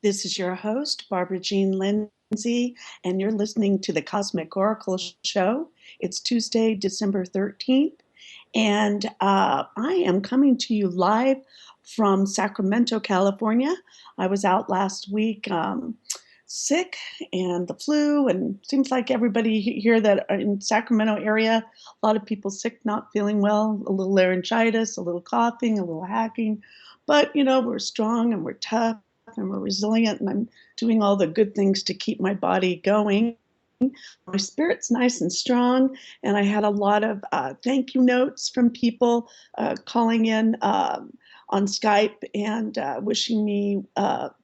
This is your host, Barbara Jean Lindsey, and you're listening to the Cosmic Oracle Show. It's Tuesday, December 13th, and I am coming to you live from Sacramento, California. I was out last week sick and the flu, and seems like everybody here that are in Sacramento area, a lot of people sick, not feeling well, a little laryngitis, a little coughing, a little hacking. But, we're strong and we're tough and we're resilient, and I'm doing all the good things to keep my body going. My spirit's nice and strong, and I had a lot of thank you notes from people calling in on Skype and wishing me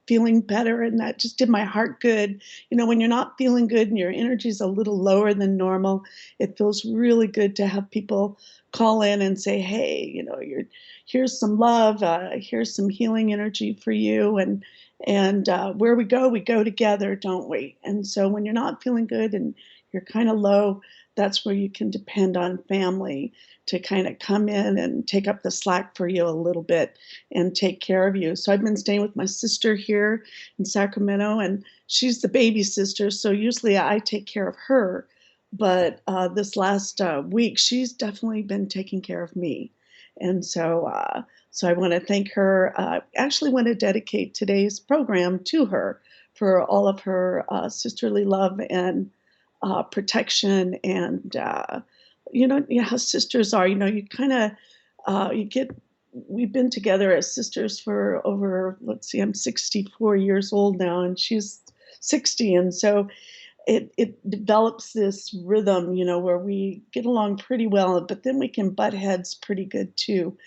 feeling better, and that just did my heart good. When you're not feeling good and your energy's a little lower than normal, it feels really good to have people call in and say, "Hey, here's some love, here's some healing energy for you," and where we go together, don't we? And so when you're not feeling good and you're kind of low, that's where you can depend on family to kind of come in and take up the slack for you a little bit and take care of you. So I've been staying with my sister here in Sacramento, and she's the baby sister, so usually I take care of her. But this last week, she's definitely been taking care of me. And so I want to thank her. Actually, want to dedicate today's program to her for all of her sisterly love and protection. And how sisters are. You kind of you get. We've been together as sisters for over. Let's see, I'm 64 years old now, and she's 60, and so it develops this rhythm, where we get along pretty well, but then we can butt heads pretty good too.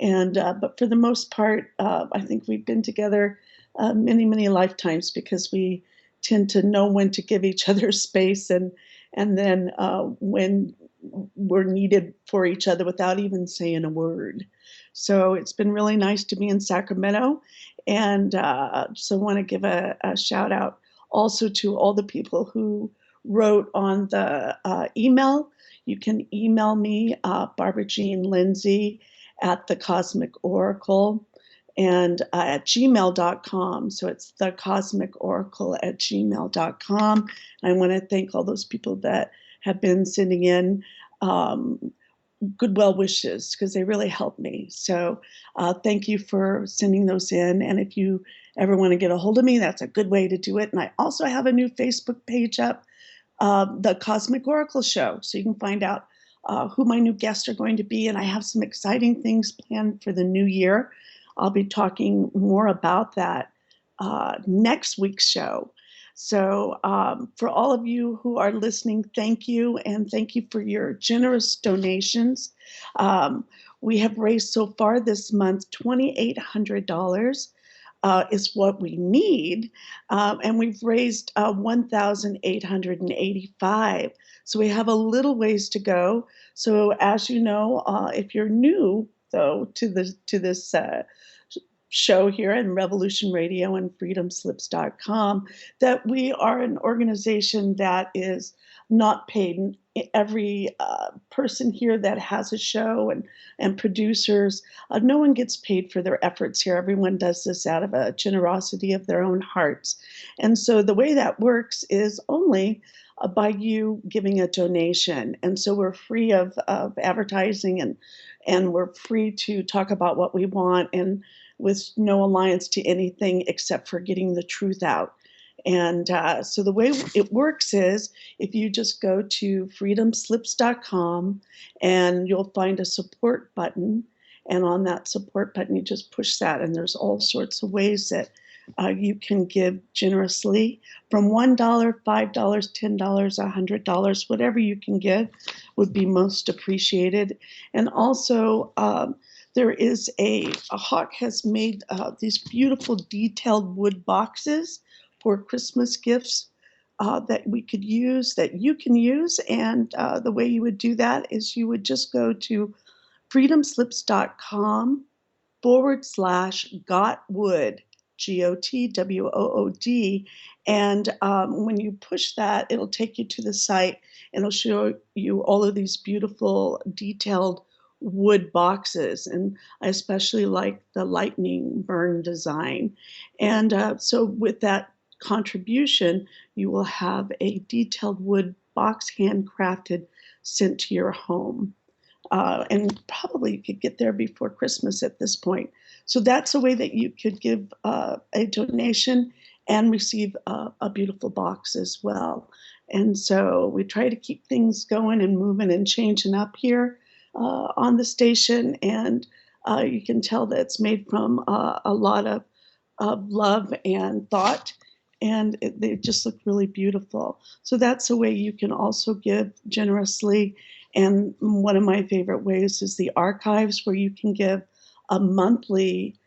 And but for the most part, I think we've been together many, many lifetimes because we tend to know when to give each other space and then when we're needed for each other without even saying a word. So it's been really nice to be in Sacramento, and so want to give a shout out also to all the people who wrote on the email. You can email me, Barbara Jean Lindsey at the Cosmic Oracle and at gmail.com. So it's the Cosmic Oracle at gmail.com. I want to thank all those people that have been sending in good well wishes because they really help me. So thank you for sending those in. And if you ever want to get a hold of me, that's a good way to do it. And I also have a new Facebook page up, the Cosmic Oracle Show. So you can find out who my new guests are going to be. And I have some exciting things planned for the new year. I'll be talking more about that next week's show. So, for all of you who are listening, thank you, and thank you for your generous donations. Um, we have raised so far this month $2,800 is what we need, and we've raised 1,885. So we have a little ways to go. So, as you know, if you're new though to this show here in Revolution Radio and freedomslips.com, that we are an organization that is not paid. Every person here that has a show and producers, no one gets paid for their efforts here. Everyone does this out of a generosity of their own hearts. And so the way that works is only by you giving a donation. And so we're free of advertising, and we're free to talk about what we want, and with no alliance to anything except for getting the truth out. And so the way it works is if you just go to freedomslips.com and you'll find a support button. And on that support button, you just push that. And there's all sorts of ways that you can give generously from $1, $5, $10, $100, whatever you can give would be most appreciated. And also, there is a Hawk has made these beautiful detailed wood boxes for Christmas gifts that we could use, that you can use. And the way you would do that is you would just go to freedomslips.com/gotwood, GOTWOOD. And when you push that, it'll take you to the site and it'll show you all of these beautiful detailed wood boxes, and I especially like the lightning burn design. And so, with that contribution, you will have a detailed wood box handcrafted sent to your home. And probably you could get there before Christmas at this point. So that's a way that you could give a donation and receive a beautiful box as well. And so we try to keep things going and moving and changing up here on the station. And you can tell that it's made from a lot of love and thought. And they just look really beautiful. So that's a way you can also give generously. And one of my favorite ways is the archives, where you can give a monthly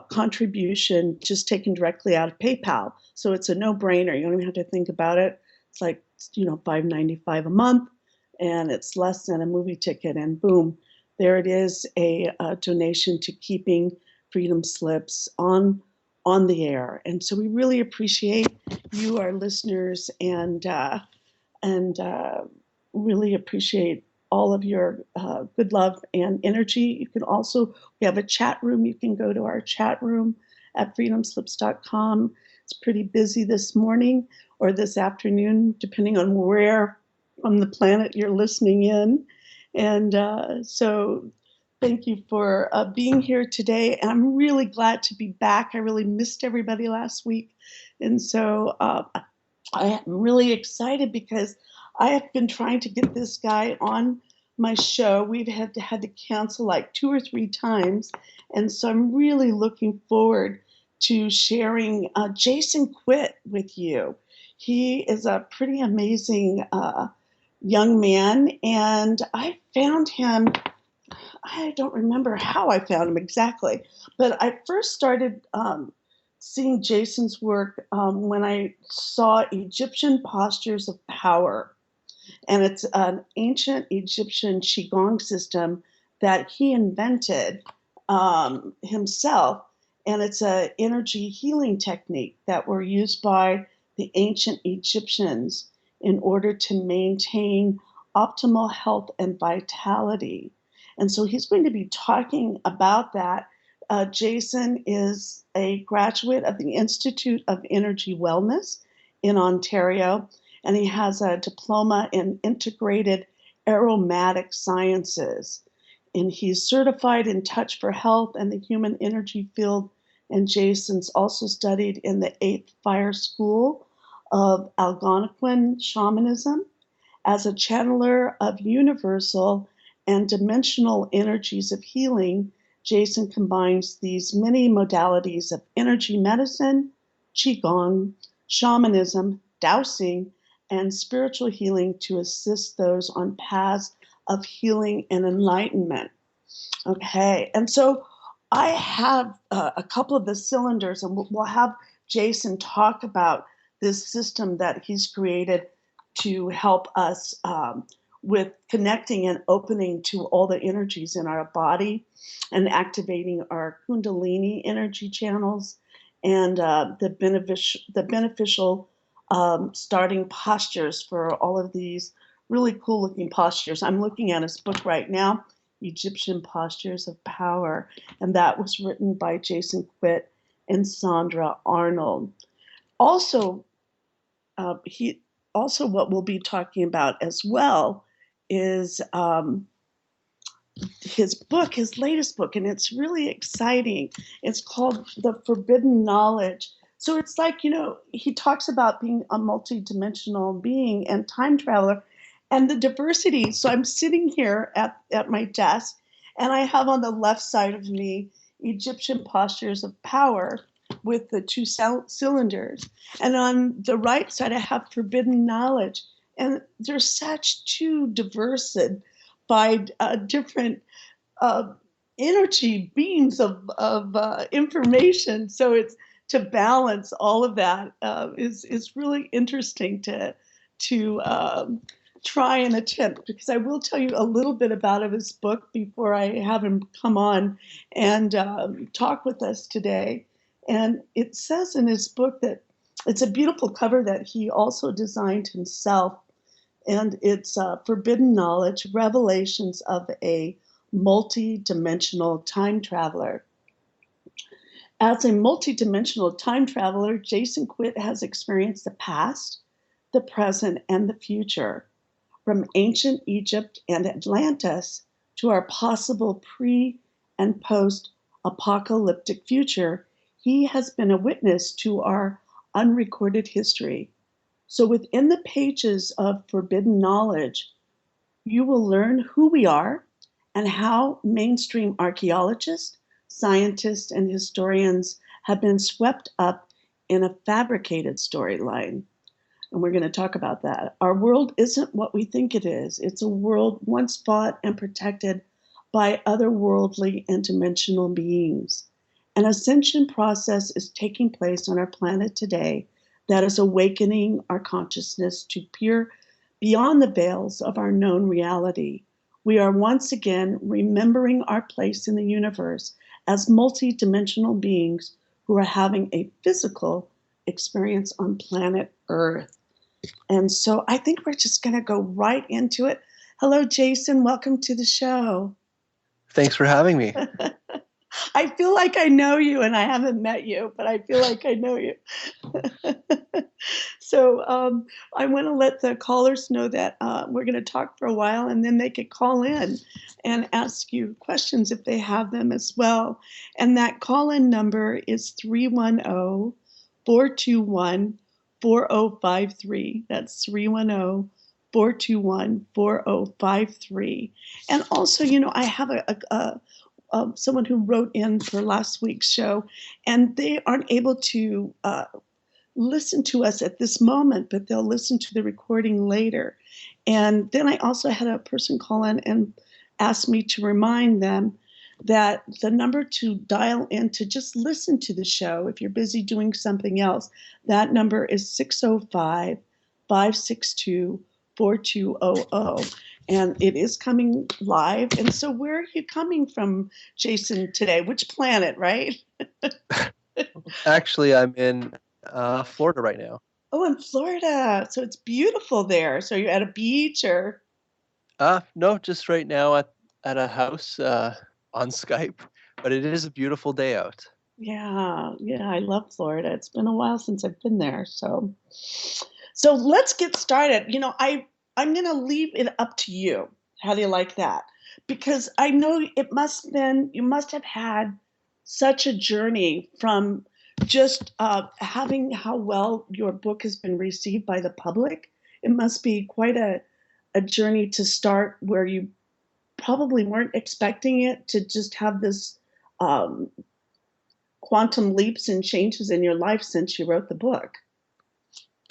contribution just taken directly out of PayPal. So it's a no-brainer. You don't even have to think about it. It's like, $5.95 a month, and it's less than a movie ticket. And boom, there it is, a donation to keeping Freedom Slips on the air. And so we really appreciate you, our listeners, and really appreciate all of your good love and energy. You can also, we have a chat room. You can go to our chat room at freedomslips.com. It's pretty busy this morning or this afternoon, depending on where on the planet you're listening in. And so thank you for being here today. And I'm really glad to be back. I really missed everybody last week. And so I am really excited because I have been trying to get this guy on my show. We've had to cancel like 2 or 3 times. And so I'm really looking forward to sharing Jason Quitt with you. He is a pretty amazing young man, and I found him. I don't remember how I found him exactly, but I first started seeing Jason's work when I saw Egyptian postures of power. And it's an ancient Egyptian Qigong system that he invented himself. And it's an energy healing technique that were used by the ancient Egyptians in order to maintain optimal health and vitality. And so he's going to be talking about that. Jason is a graduate of the Institute of Energy Wellness in Ontario, and he has a diploma in integrated aromatic sciences. And he's certified in touch for health and the human energy field. And Jason's also studied in the 8th Fire School of Algonquin shamanism. As a channeler of universal and dimensional energies of healing, Jason combines these many modalities of energy medicine, qigong, shamanism, dowsing, and spiritual healing to assist those on paths of healing and enlightenment. Okay, and so I have a couple of the cylinders, and we'll have Jason talk about this system that he's created to help us with connecting and opening to all the energies in our body and activating our Kundalini energy channels and the beneficial starting postures for all of these really cool looking postures. I'm looking at his book right now, Egyptian Postures of Power, and that was written by Jason Quitt and Sandra Arnold. Also, he also what we'll be talking about as well is his book, his latest book, and it's really exciting. It's called The Forbidden Knowledge. So it's like, he talks about being a multidimensional being and time traveler and the diversity. So I'm sitting here at my desk, and I have on the left side of me Egyptian Postures of Power with the two cylinders. And on the right side, I have Forbidden Knowledge. And they're such two diversified, different uh, energy beams of information. So it's to balance all of that is really interesting to try and attempt, because I will tell you a little bit about his book before I have him come on and talk with us today. And it says in his book that it's a beautiful cover that he also designed himself, and it's Forbidden Knowledge, Revelations of a multi-dimensional time traveler. As a multi-dimensional time traveler, Jason Quitt has experienced the past, the present, and the future. From ancient Egypt and Atlantis to our possible pre and post apocalyptic future, he has been a witness to our unrecorded history. So, within the pages of Forbidden Knowledge, you will learn who we are and how mainstream archaeologists, scientists, and historians have been swept up in a fabricated storyline. And we're going to talk about that. Our world isn't what we think it is. It's a world once fought and protected by otherworldly and dimensional beings. An ascension process is taking place on our planet today that is awakening our consciousness to peer beyond the veils of our known reality. We are once again remembering our place in the universe as multi-dimensional beings who are having a physical experience on planet Earth. And so I think we're just going to go right into it. Hello, Jason. Welcome to the show. Thanks for having me. I feel like I know you, and I haven't met you, but I feel like I know you. So I want to let the callers know that we're going to talk for a while, and then they could call in and ask you questions if they have them as well. And that call-in number is 310 421 4053. That's 310 421 4053. And also, I have someone who wrote in for last week's show, and they aren't able to listen to us at this moment, but they'll listen to the recording later. And then I also had a person call in and ask me to remind them that the number to dial in to just listen to the show, if you're busy doing something else, that number is 605 562 4200. And it is coming live. And so, where are you coming from, Jason, today? Which planet, right? Actually, I'm in Florida right now. Oh, in Florida. So it's beautiful there. So you're at a beach or? No, just right now at a house on Skype, but it is a beautiful day out. Yeah, I love Florida. It's been a while since I've been there. So let's get started. I'm going to leave it up to you. How do you like that? Because I know you must have had such a journey from just having how well your book has been received by the public. It must be quite a journey to start where you probably weren't expecting it to just have this um, quantum leaps and changes in your life since you wrote the book.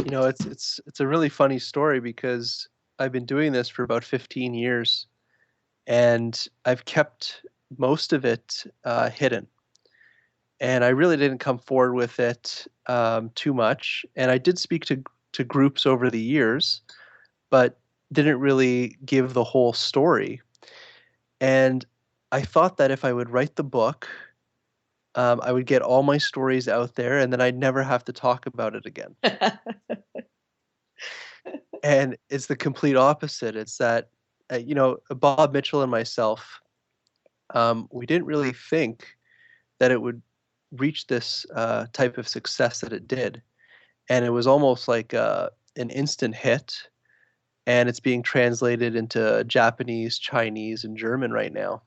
It's a really funny story because I've been doing this for about 15 years, and I've kept most of it hidden. And I really didn't come forward with it too much. And I did speak to groups over the years, but didn't really give the whole story. And I thought that if I would write the book, I would get all my stories out there and then I'd never have to talk about it again. And it's the complete opposite. It's that, Bob Mitchell and myself, we didn't really think that it would reach this type of success that it did. And it was almost like an instant hit. And it's being translated into Japanese, Chinese, and German right now.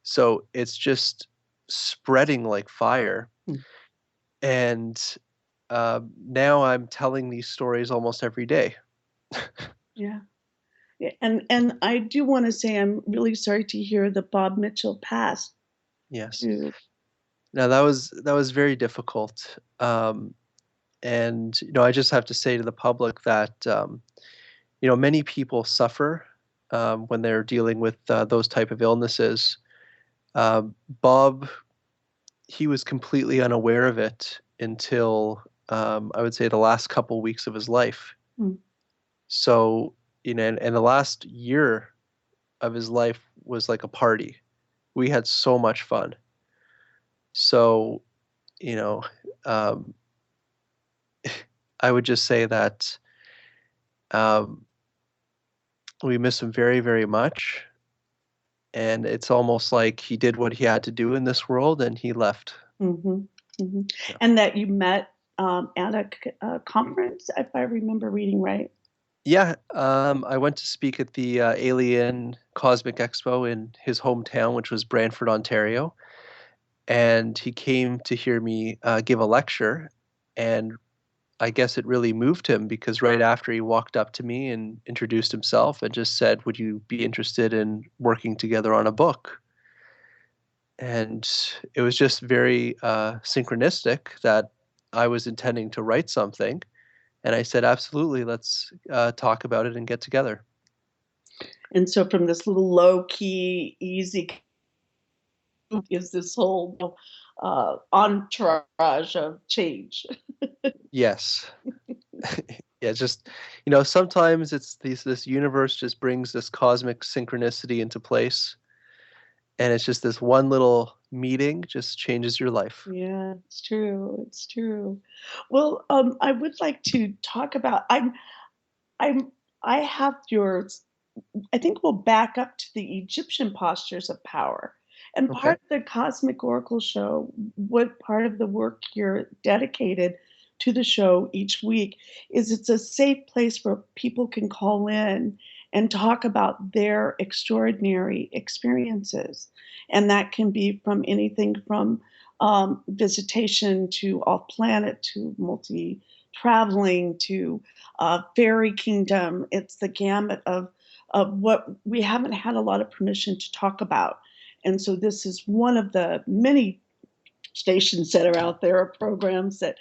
So it's just spreading like fire. Hmm. And now I'm telling these stories almost every day. Yeah. Yeah. And I do want to say I'm really sorry to hear that Bob Mitchell passed Yes. too. Now that was very difficult. And I just have to say to the public that many people suffer when they're dealing with those type of illnesses. Bob, he was completely unaware of it until I would say the last couple weeks of his life. Hmm. So, and the last year of his life was like a party. We had so much fun. So, you know, um, I would just say that um, we miss him very, very much. and it's almost like he did what he had to do in this world and he left. Mhm, mhm. Yeah. And that you met, at a conference, if I remember reading right? Yeah, I went to speak at the Alien Cosmic Expo in his hometown, which was Brantford, Ontario, and he came to hear me give a lecture. And I guess it really moved him because right after he walked up to me and introduced himself and just said, "Would you be interested in working together on a book?" And it was just very synchronistic that I was intending to write something. And I said, "Absolutely, let's talk about it and get together." And so from this little low key, easy is this whole, entourage of change. Yes. Yeah, just sometimes it's this universe just brings this cosmic synchronicity into place, and it's just this one little meeting just changes your life. Yeah, it's true, it's true. Well, I would like to talk about I'm I have your I think we'll back up to the Egyptian postures of power. And Okay. part of the Cosmic Oracle show, what part of the work you're dedicated to the show each week is it's a safe place where people can call in and talk about their extraordinary experiences. And that can be from anything from visitation to off planet to multi traveling to fairy kingdom. It's the gamut of what we haven't had a lot of permission to talk about. And so this is one of the many stations that are out there, or programs that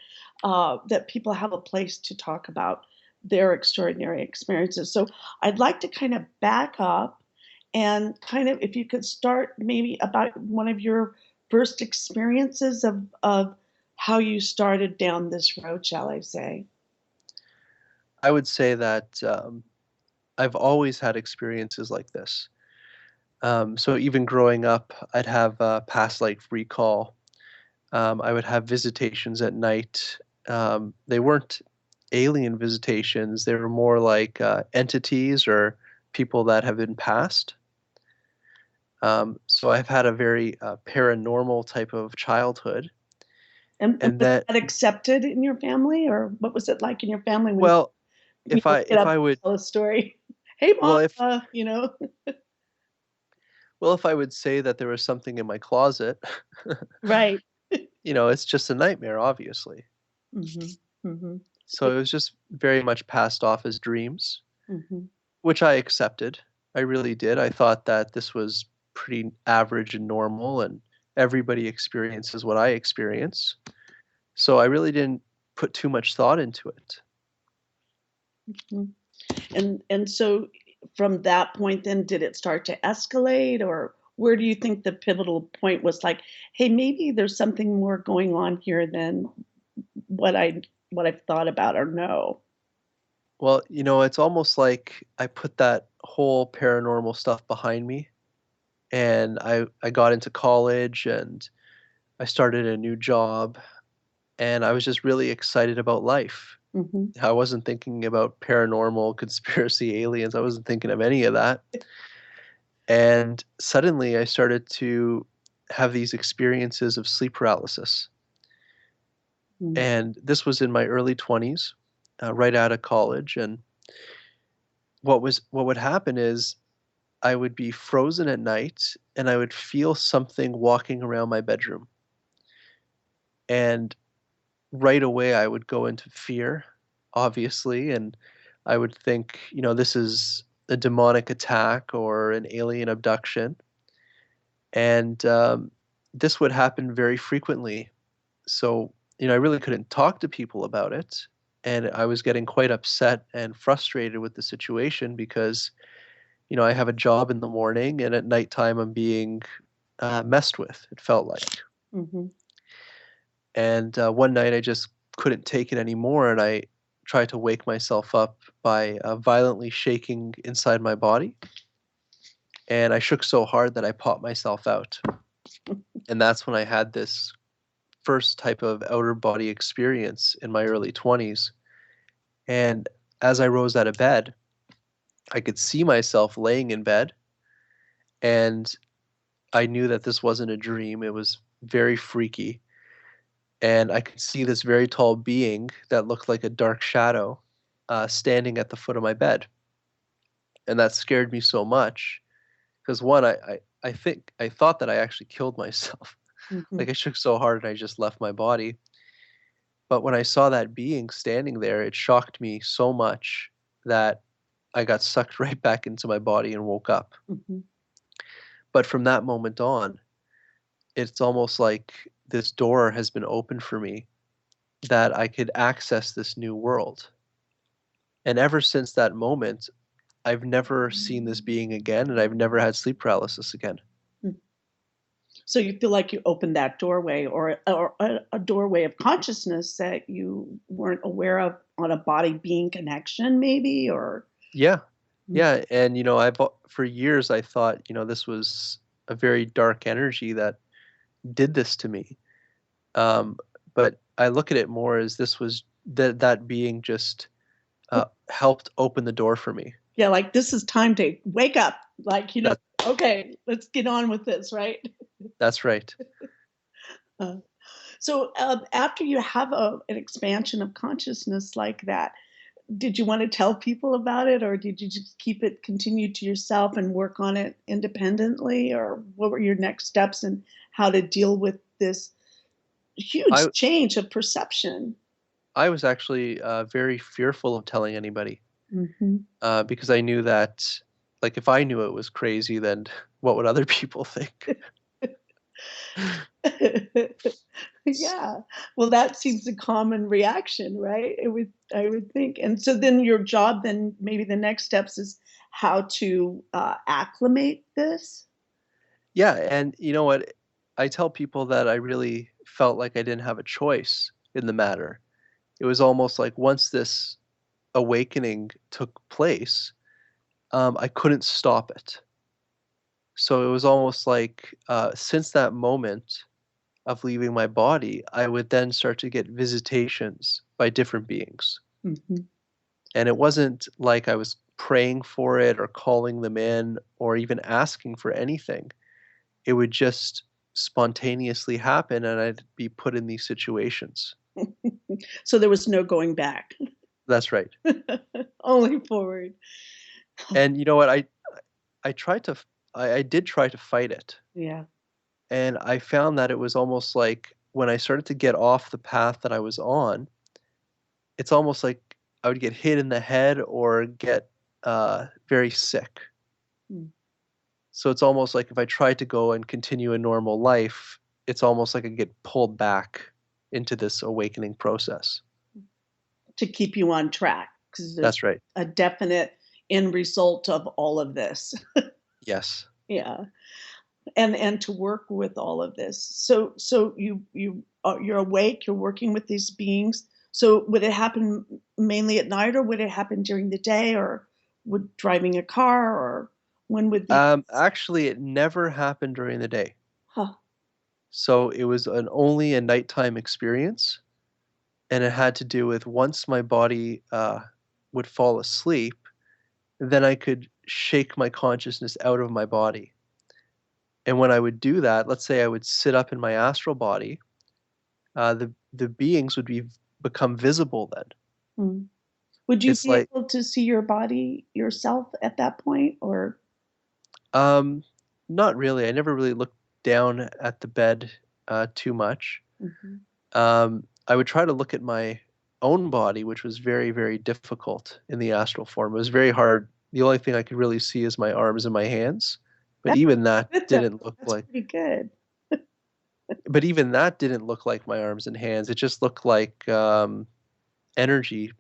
people have a place to talk about their extraordinary experiences. So I'd like to kind of back up and kind of, if you could start maybe about one of your first experiences of how you started down this road, shall I say? I would say that I've always had experiences like this. So even growing up, I'd have past life recall. I would have visitations at night. They weren't alien visitations; they were more like entities or people that have been passed. So I've had a very paranormal type of childhood, And and was that that accepted in your family, or what was it like in your family when well, you would get if up I and would tell a story? "Hey, well mom," if you know? well if I would say that there was something in my closet, Right. it's just a nightmare, obviously. Mhm, mhm. So it was just very much passed off as dreams, Mhm, which I accepted. I really did. I thought that this was pretty average and normal, and everybody experiences what I experience. So I really didn't put too much thought into it. mhm. And so from that point then, did it start to escalate, or where do you think the pivotal point was like, "Hey, maybe there's something more going on here than what I've thought about or know?" Well, it's almost like I put that whole paranormal stuff behind me, and I got into college and I started a new job, and I was just really excited about life. Mhm. I wasn't thinking about paranormal, conspiracy, aliens. I wasn't thinking of any of that. And suddenly I started to have these experiences of sleep paralysis. Mm. And this was in my early 20s, right out of college. And what would happen is I would be frozen at night and I would feel something walking around my bedroom. And right away I would go into fear, obviously, and I would think, this is a demonic attack or an alien abduction. And this would happen very frequently. So, I really couldn't talk to people about it. And I was getting quite upset and frustrated with the situation because, I have a job in the morning and at nighttime I'm being messed with, it felt like. Mhm. And one night I just couldn't take it anymore, and I tried to wake myself up by violently shaking inside my body. And I shook so hard that I popped myself out. And that's when I had this first type of outer body experience in my early 20s. And as I rose out of bed, I could see myself laying in bed, and I knew that this wasn't a dream. It was very freaky. And I could see this very tall being that looked like a dark shadow standing at the foot of my bed. And that scared me so much because one, I think I thought that I actually killed myself. Mhm. Like I shook so hard and I just left my body. But when I saw that being standing there, it shocked me so much that I got sucked right back into my body and woke up. Mhm. But from that moment on, it's almost like this door has been opened for me that I could access this new world. And ever since that moment, I've never seen this being again, and I've never had sleep paralysis again. Mm. So you feel like you opened that doorway, or a doorway of consciousness that you weren't aware of on a body being connection, maybe, or Yeah, mm, yeah, and for years I thought this was a very dark energy that did this to me. Um, but I look at it more as this was that being just helped open the door for me. yeah, like this is time to wake up. Like, That okay, let's get on with this, right? that's right. Uh, so after you have an expansion of consciousness like that, did you want to tell people about it, or did you just keep it continue to yourself and work on it independently, or what were your next steps and how to deal with this I huge change of perception? I was actually very fearful of telling anybody Mhm. because I knew that, like, if I knew it was crazy, then what would other people think? Yeah. Well, that seems a common reaction, right? I would think. And so then your job, then maybe the next steps is how to acclimate this. Yeah, and you know what? I tell people that I really felt like I didn't have a choice in the matter. It was almost like once this awakening took place, I couldn't stop it. So it was almost like since that moment of leaving my body, I would then start to get visitations by different beings. Mhm. And it wasn't like I was praying for it or calling them in or even asking for anything. It would just spontaneously happen and I'd be put in these situations. So there was no going back, That's right. only forward. And you know what? I tried to I did try to fight it. Yeah. And I found that it was almost like when I started to get off the path that I was on, it's almost like I would get hit in the head or get very sick. Mm. So it's almost like if I tried to go and continue a normal life, it's almost like I get pulled back into this awakening process. To keep you on track, because there's That's right. a definite end result of all of this. Yes. Yeah. And to work with all of this. So you're awake, you're working with these beings. So would it happen mainly at night, or would it happen during the day, or would driving a car, or when would the Actually, it never happened during the day. huh, So it was an only a nighttime experience, and it had to do with once my body would fall asleep, then I could shake my consciousness out of my body. And when I would do that, let's say I would sit up in my astral body, the beings would become visible then. hmm. Would you It's be like able to see your body yourself at that point, or um, not really. I never really looked down at the bed too much. mhm. I would try to look at my own body, which was very, very difficult in the astral form. It was very hard. The only thing I could really see is my arms and my hands, but That's even that good though. didn't look That's like. pretty good. But even that didn't look like my arms and hands. It just looked like energy,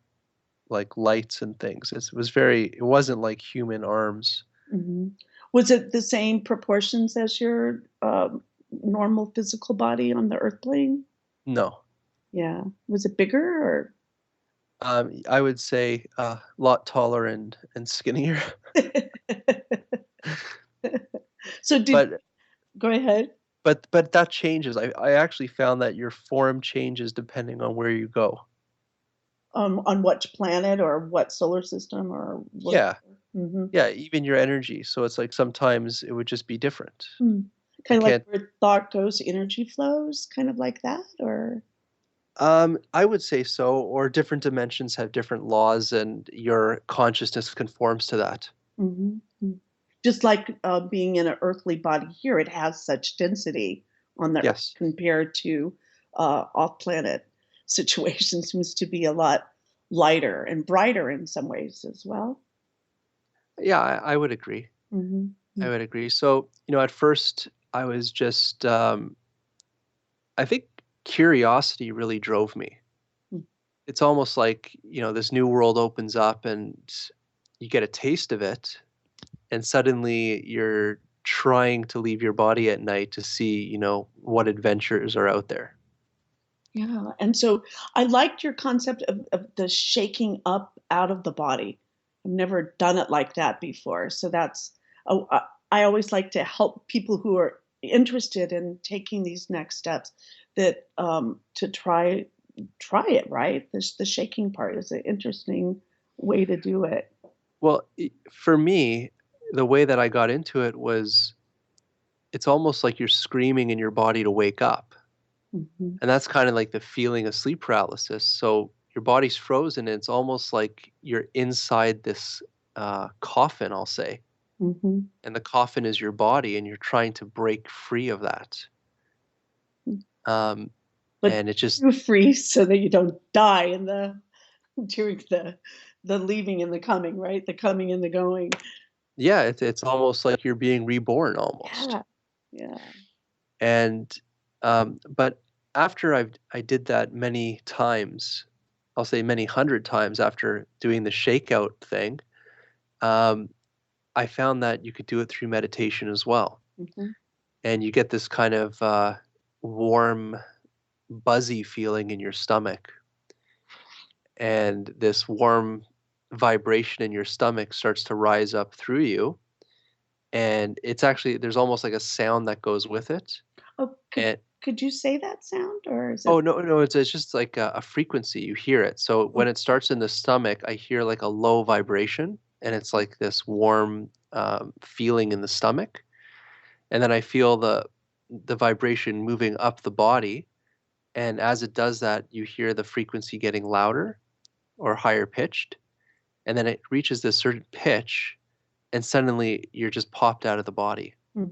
like lights and things. It was very. It wasn't like human arms. Mhm. Was it the same proportions as your, normal physical body on the earth plane? No. Yeah. Was it bigger, or I would say a lot taller and skinnier. So did but go ahead. but that changes. I actually found that your form changes depending on where you go. On which planet or what solar system or what? Yeah. Mm-hmm. Yeah, even your energy. So it's like sometimes it would just be different. Mm. I Kind of like can't. where thought goes, energy flows, kind of like that, or I would say so, or different dimensions have different laws, and your consciousness conforms to that. hmm just like being in an earthly body here, it has such density on the earth Yes. compared to off-planet situation. Seems to be a lot lighter and brighter in some ways as well. Yeah, I would agree. I Hmm would agree. So, at first I was just, I think curiosity really drove me. It's almost like, this new world opens up and you get a taste of it, and suddenly you're trying to leave your body at night to see, what adventures are out there. Yeah. And so I liked your concept of the shaking up out of the body. I've never done it like that before. So that's, oh, I always like to help people who are interested in taking these next steps that to try it, right? The shaking part is an interesting way to do it. Well, for me, the way that I got into it was it's almost like you're screaming in your body to wake up. Hmm And that's kind of like the feeling of sleep paralysis. So your body's frozen, and it's almost like you're inside this coffin, I'll say. hmm And the coffin is your body, and you're trying to break free of that. Um, But and it just, you freeze so that you don't die in the during the leaving and the coming, right? The coming and the going. yeah, it's almost like you're being reborn almost. Yeah. Yeah. And but after I did that many times, I'll say many hundred times after doing the shakeout thing, um, I found that you could do it through meditation as well. Mhm. And you get this kind of warm, buzzy feeling in your stomach. And this warm vibration in your stomach starts to rise up through you. And it's actually, there's almost like a sound that goes with it. Oh, And could you say that sound or is it oh, no, no, it's just like a frequency. You hear it. So oh, when it starts in the stomach, I hear like a low vibration, and it's like this warm feeling in the stomach. And then I feel the vibration moving up the body, and as it does that, you hear the frequency getting louder or higher pitched, and then it reaches this certain pitch, and suddenly you're just popped out of the body. mm,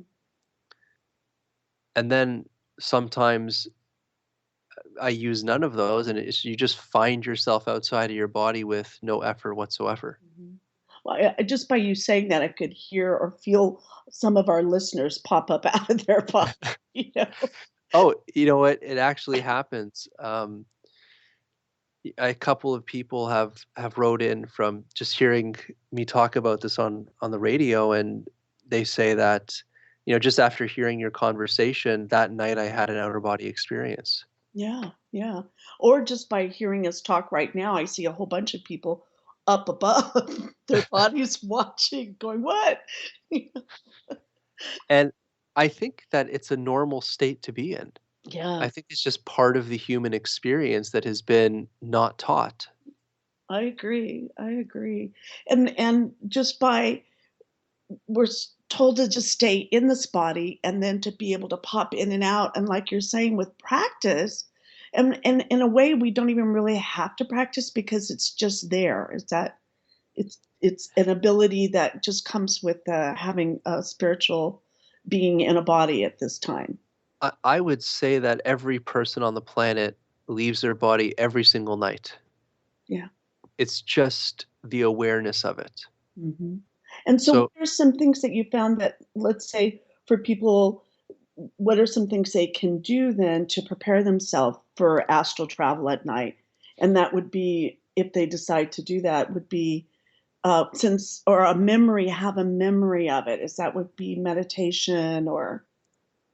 And then sometimes I use none of those, and you just find yourself outside of your body with no effort whatsoever. mhm. Well, just by you saying that, I could hear or feel some of our listeners pop up out of their body, you know? Oh, you know what? It actually happens. A couple of people have wrote in from just hearing me talk about this on the radio, and they say that, just after hearing your conversation that night, I had an outer body experience. Yeah, yeah. Or just by hearing us talk right now, I see a whole bunch of people up above their bodies watching, going, "What?" And I think that it's a normal state to be in. Yeah. I think it's just part of the human experience that has been not taught. I agree. I agree. And just by told to just stay in this body and then to be able to pop in and out, and like you're saying with practice, and in a way we don't even really have to practice because it's just there. Is that it's an ability that just comes with having a spiritual being in a body at this time. I would say that every person on the planet leaves their body every single night. Yeah. It's just the awareness of it. hmm And so, what So are some things that you found that, let's say, for people, what are some things they can do then to prepare themselves for astral travel at night? And that would be, if they decide to do that, would be since or a memory, have a memory of it. Is that would be meditation or?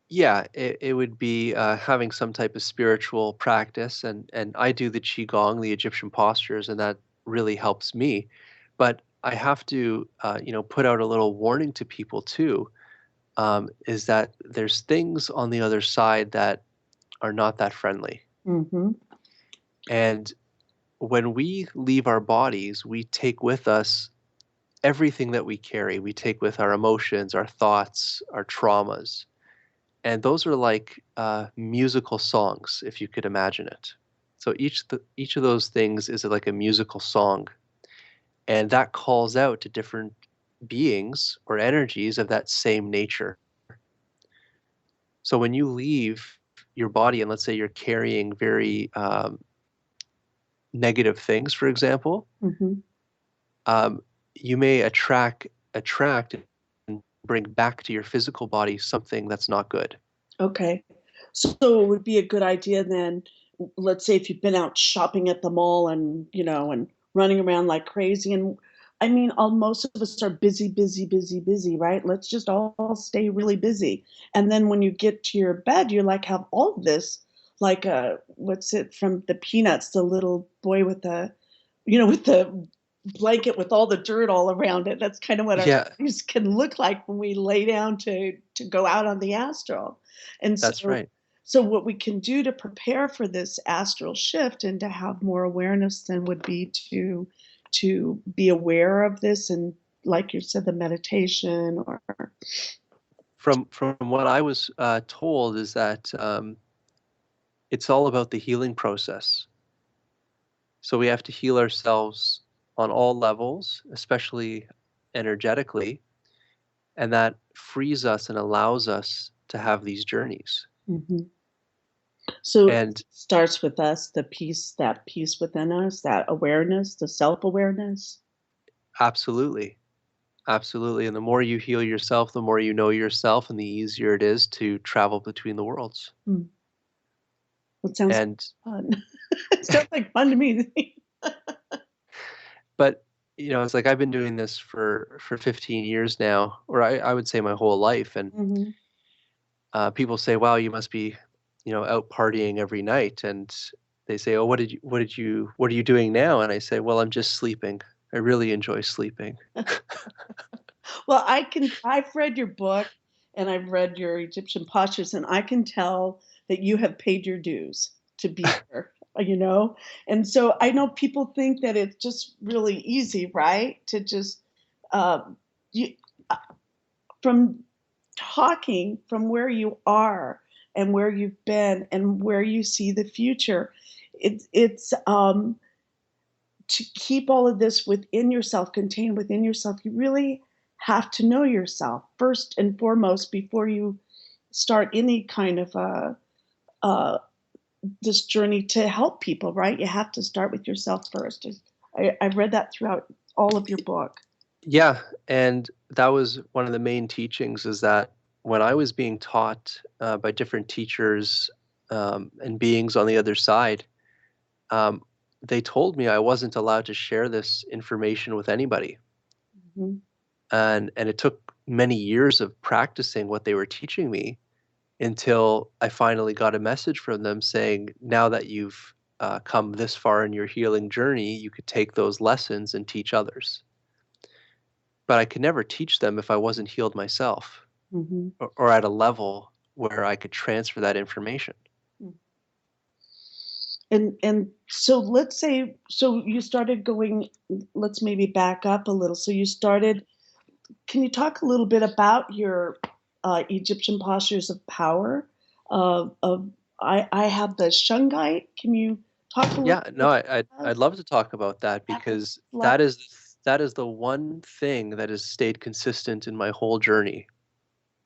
yeah, it would be having some type of spiritual practice, and I do the qigong, the Egyptian postures, and that really helps me. But I have to, put out a little warning to people too, is that there's things on the other side that are not that friendly. hmm And when we leave our bodies, we take with us everything that we carry, we take with our emotions, our thoughts, our traumas. And those are like musical songs, if you could imagine it. So each of those things is like a musical song, and that calls out to different beings or energies of that same nature. So when you leave your body, and let's say you're carrying very negative things, for example, Mhm. um, you may attract and bring back to your physical body something that's not good. Okay. So it would be a good idea then, let's say if you've been out shopping at the mall and, and running around like crazy, and I mean, all most of us are busy, busy, busy, busy, right? Let's just all stay really busy. And then when you get to your bed, you're like have all this like what's it from the Peanuts, the little boy with with the blanket with all the dirt all around it. That's kind of what our Yeah, bodies can look like when we lay down to go out on the astral. And that's so right. so what we can do to prepare for this astral shift and to have more awareness then would be to be aware of this, and like you said, the meditation or From what I was told is that it's all about the healing process. So we have to heal ourselves on all levels, especially energetically, and that frees us and allows us to have these journeys. Mhm. So it And starts with us, that peace within us, that awareness, the self-awareness. absolutely, absolutely. And the more you heal yourself, the more you know yourself, and the easier it is to travel between the worlds. Mm. It sounds And fun. It sounds like fun to me. but it's like I've been doing this for 15 years now, or I would say my whole life. And Mhm. people say, "Wow, you must be, out partying every night." And they say, "Oh, what are you doing now?" And I say, "Well, I'm just sleeping. I really enjoy sleeping." Well, I've read your book and I've read your Egyptian postures, and I can tell that you have paid your dues to be here, you know? And so I know people think that it's just really easy, right? To just um you uh, from talking from where you are and where you've been and where you see the future. It's to keep all of this within yourself, contained within yourself, you really have to know yourself first and foremost before you start any kind of uh, this journey to help people. Right? You have to start with yourself first. I've read that throughout all of your book. Yeah, and that was one of the main teachings is that when I was being taught by different teachers and beings on the other side, um, they told me I wasn't allowed to share this information with anybody. Hmm. And it took many years of practicing what they were teaching me until I finally got a message from them saying, now that you've come this far in your healing journey, you could take those lessons and teach others. But I could never teach them if I wasn't healed myself, Hmm. or at a level where I could transfer that information. And so let's say so you started going. Let's maybe back up a little. So you started. Can you talk a little bit about your Egyptian postures of power? Of I have the shungite. Can you talk a little Yeah, no, bit about I'd love to talk about that that? What because it's like? that is the one thing that has stayed consistent in my whole journey,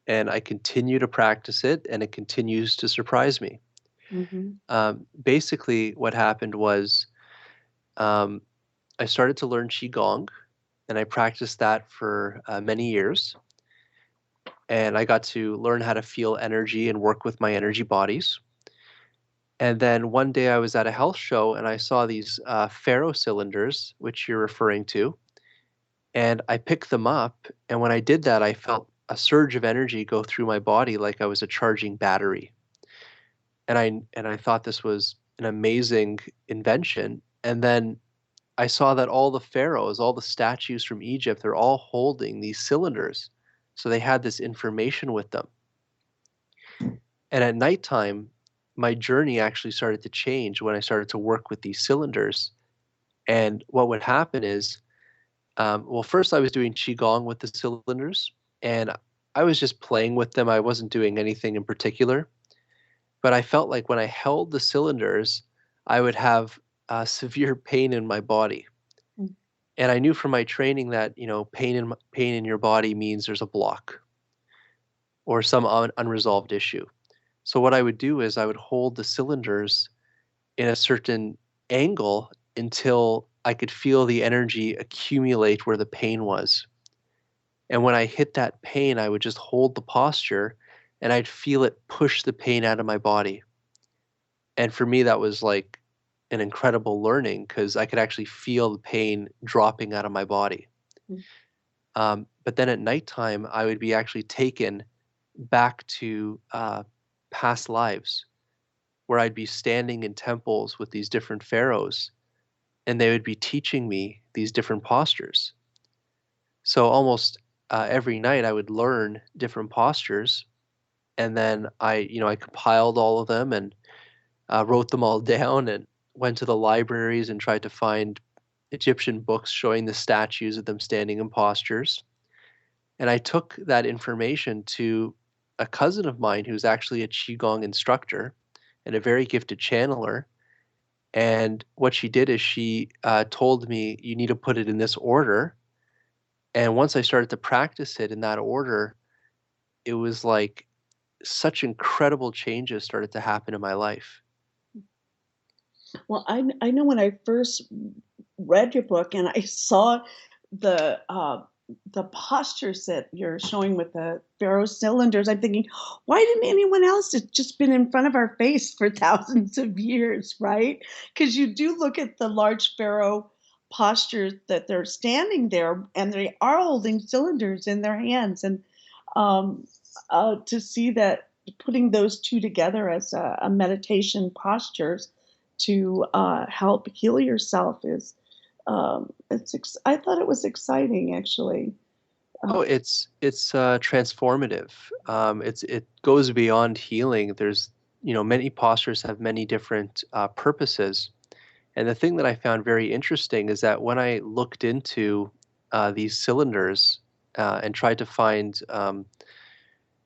and I continue to practice it, and it continues to surprise me. Hmm. Basically, what happened was um, I started to learn qigong, and I practiced that for many years, and I got to learn how to feel energy and work with my energy bodies. And then one day I was at a health show and I saw these Faro cylinders, which you're referring to, and I picked them up. And when I did that, I felt a surge of energy go through my body like I was a charging battery. And I thought this was an amazing invention. And then I saw that all the pharaohs, all the statues from Egypt, they're all holding these cylinders. So they had this information with them. And at nighttime, my journey actually started to change when I started to work with these cylinders. And what would happen is Well, first I was doing qigong with the cylinders, and I was just playing with them. I wasn't doing anything in particular, but I felt like when I held the cylinders, I would have severe pain in my body. Mm. And I knew from my training that, pain in your body means there's a block or some unresolved issue. So what I would do is I would hold the cylinders in a certain angle until I could feel the energy accumulate where the pain was. And when I hit that pain, I would just hold the posture and I'd feel it push the pain out of my body. And for me, that was like an incredible learning because I could actually feel the pain dropping out of my body. Mm. But then at nighttime, I would be actually taken back to past lives where I'd be standing in temples with these different pharaohs and they would be teaching me these different postures. So almost every night I would learn different postures and then I compiled all of them and wrote them all down and went to the libraries and tried to find Egyptian books showing the statues of them standing in postures. And I took that information to a cousin of mine who's actually a Qigong instructor and a very gifted channeler. And what she did is she told me, you need to put it in this order. And once I started to practice it in that order, it was like such incredible changes started to happen in my life. Well, I know when I first read your book and I saw the uh, the postures that you're showing with the Pharaoh cylinders, I'm thinking, why didn't anyone else? It's just been in front of our face for thousands of years, right? Because you do look at the large Pharaoh postures that they're standing there and they are holding cylinders in their hands, and um, to see that putting those two together as a meditation postures to help heal yourself is I thought it was exciting actually. Oh, it's transformative. It goes beyond healing. There's, many postures have many different purposes. And the thing that I found very interesting is that when I looked into these cylinders and tried to find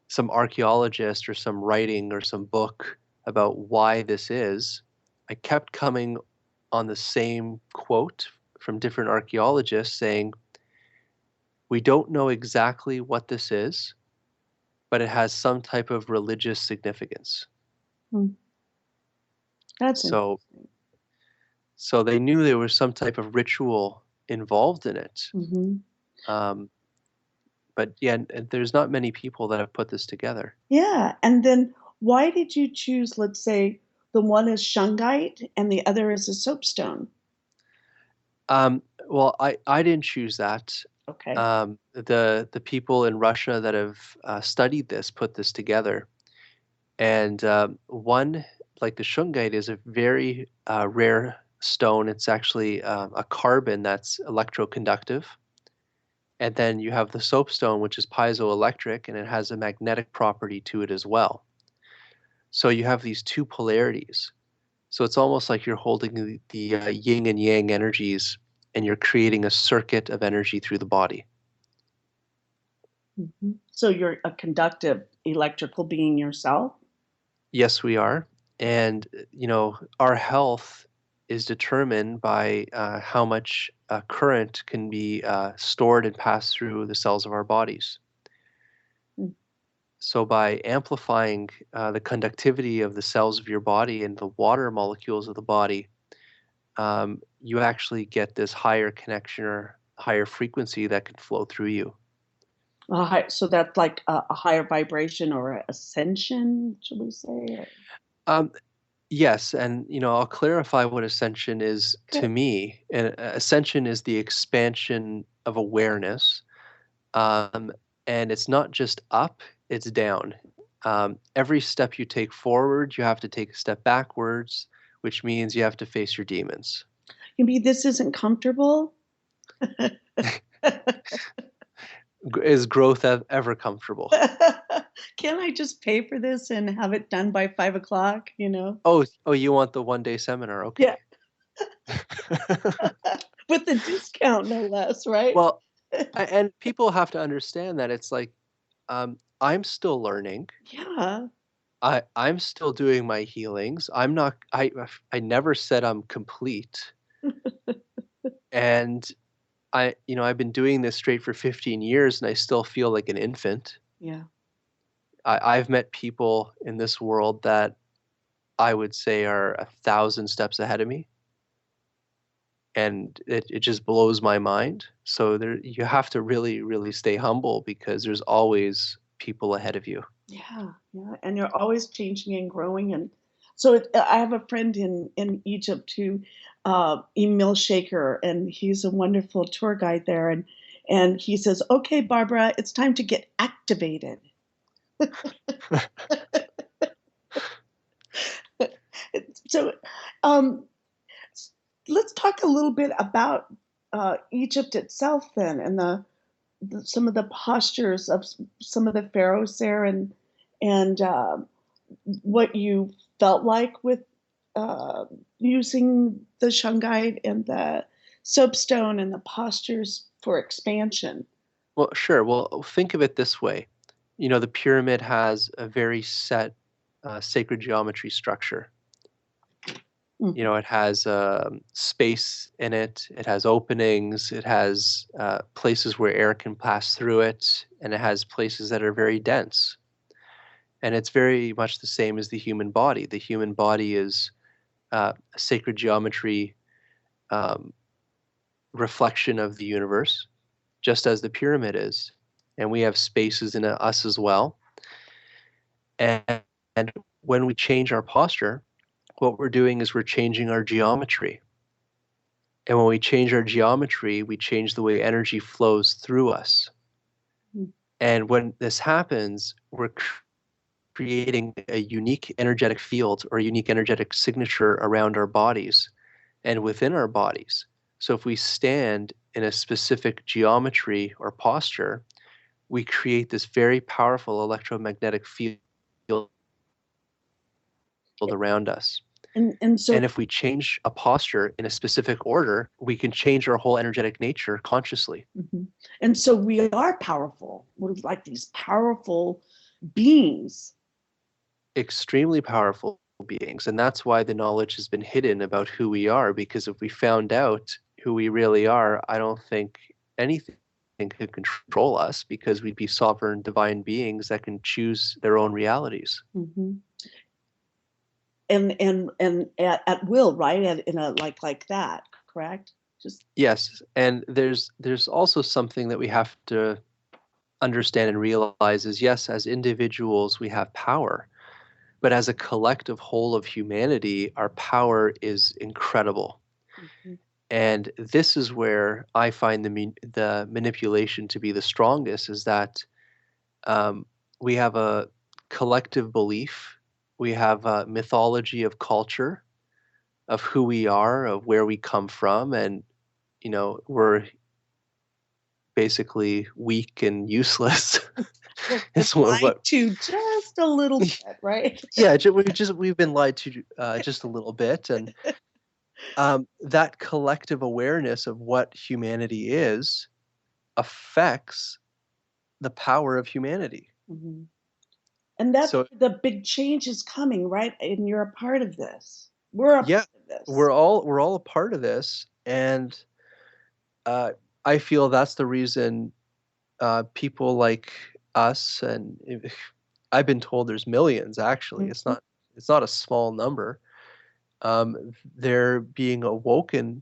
some archaeologist or some writing or some book about why this is, I kept coming on the same quote from different archaeologists saying, we don't know exactly what this is, but it has some type of religious significance. Hmm, that's So interesting. so they knew there was some type of ritual involved in it. Hmm. Um, but yeah, and there's not many people that have put this together. Yeah, and then why did you choose, let's say, the one is shungite and the other is a soapstone? Well, I didn't choose that. Okay. The people in Russia that have studied this put this together, and one like the shungite is a very rare stone. It's actually a carbon that's electroconductive. And then you have the soapstone, which is piezoelectric, and it has a magnetic property to it as well. So you have these two polarities. So it's almost like you're holding the yin and yang energies, and you're creating a circuit of energy through the body. Hmm. So you're a conductive electrical being yourself? Yes, we are. And, our health is determined by how much current can be stored and passed through the cells of our bodies. Mm. So by amplifying the conductivity of the cells of your body and the water molecules of the body, you actually get this higher connection or higher frequency that can flow through you. So that's like a higher vibration or ascension, should we say? Or, Um, yes, and I'll clarify what ascension is to good. me. And ascension is the expansion of awareness, um, and it's not just up; it's down. Every step you take forward, you have to take a step backwards, which means you have to face your demons. You mean this isn't comfortable? Is growth ever comfortable? Can I just pay for this and have it done by 5 o'clock? You know? Oh, you want the one-day seminar? Yeah, Okay. with the discount. count, no less, right? Well, and people have to understand that it's like, I'm still learning. Yeah. I'm still doing my healings. I'm not. I never said I'm complete, and I've been doing this straight for 15 years, and I still feel like an infant. Yeah. I've met people in this world that I would say are 1,000 steps ahead of me, and it just blows my mind. So you have to really, really stay humble because there's always people ahead of you. Yeah, yeah, and you're always changing and growing, and so I have a friend in Egypt who, Emil Shaker, and he's a wonderful tour guide there, and he says, "Okay, Barbara, it's time to get activated." So, um, let's talk a little bit about Egypt itself then, and some of the postures of some of the pharaohs there, and what you felt like with uh, using the shungite and the soapstone and the postures for expansion. Well, sure. Well, think of it this way. The pyramid has a very set sacred geometry structure. Mhm. It has space in it, it has openings, it has places where air can pass through it, and it has places that are very dense. And it's very much the same as the human body. The human body is a sacred geometry um, reflection of the universe, just as the pyramid is. And we have spaces in us as well. And, and when we change our posture, what we're doing is we're changing our geometry. And when we change our geometry, we change the way energy flows through us. And when this happens, we're creating a unique energetic field or a unique energetic signature around our bodies and within our bodies. So if we stand in a specific geometry or posture, we create this very powerful electromagnetic field around us. And so And if we change a posture in a specific order, we can change our whole energetic nature consciously. mhm. And so we are powerful. We're like these powerful beings. Extremely powerful beings. And that's why the knowledge has been hidden about who we are, because if we found out who we really are, I don't think anything could control us because we'd be sovereign divine beings that can choose their own realities. Mhm. And at will, right? In a like that, correct? Just Yes, and there's also something that we have to understand and realize is yes, as individuals we have power, but as a collective whole of humanity, our power is incredible. mhm. And this is where I find the manipulation to be the strongest is that um, we have a collective belief, we have a mythology of culture, of who we are, of where we come from, and we're basically weak and useless. Just been Is lied what to just a little bit, right? yeah, we've been lied to just a little bit, and that collective awareness of what humanity is affects the power of humanity. Mhm. And that's So where the big change is coming, right? And you're a part of this. We're a yeah, part of this. we're all a part of this, and uh, I feel that's the reason people like us, and I've been told there's millions. Actually, it's Mhm. not a small number. They're being awoken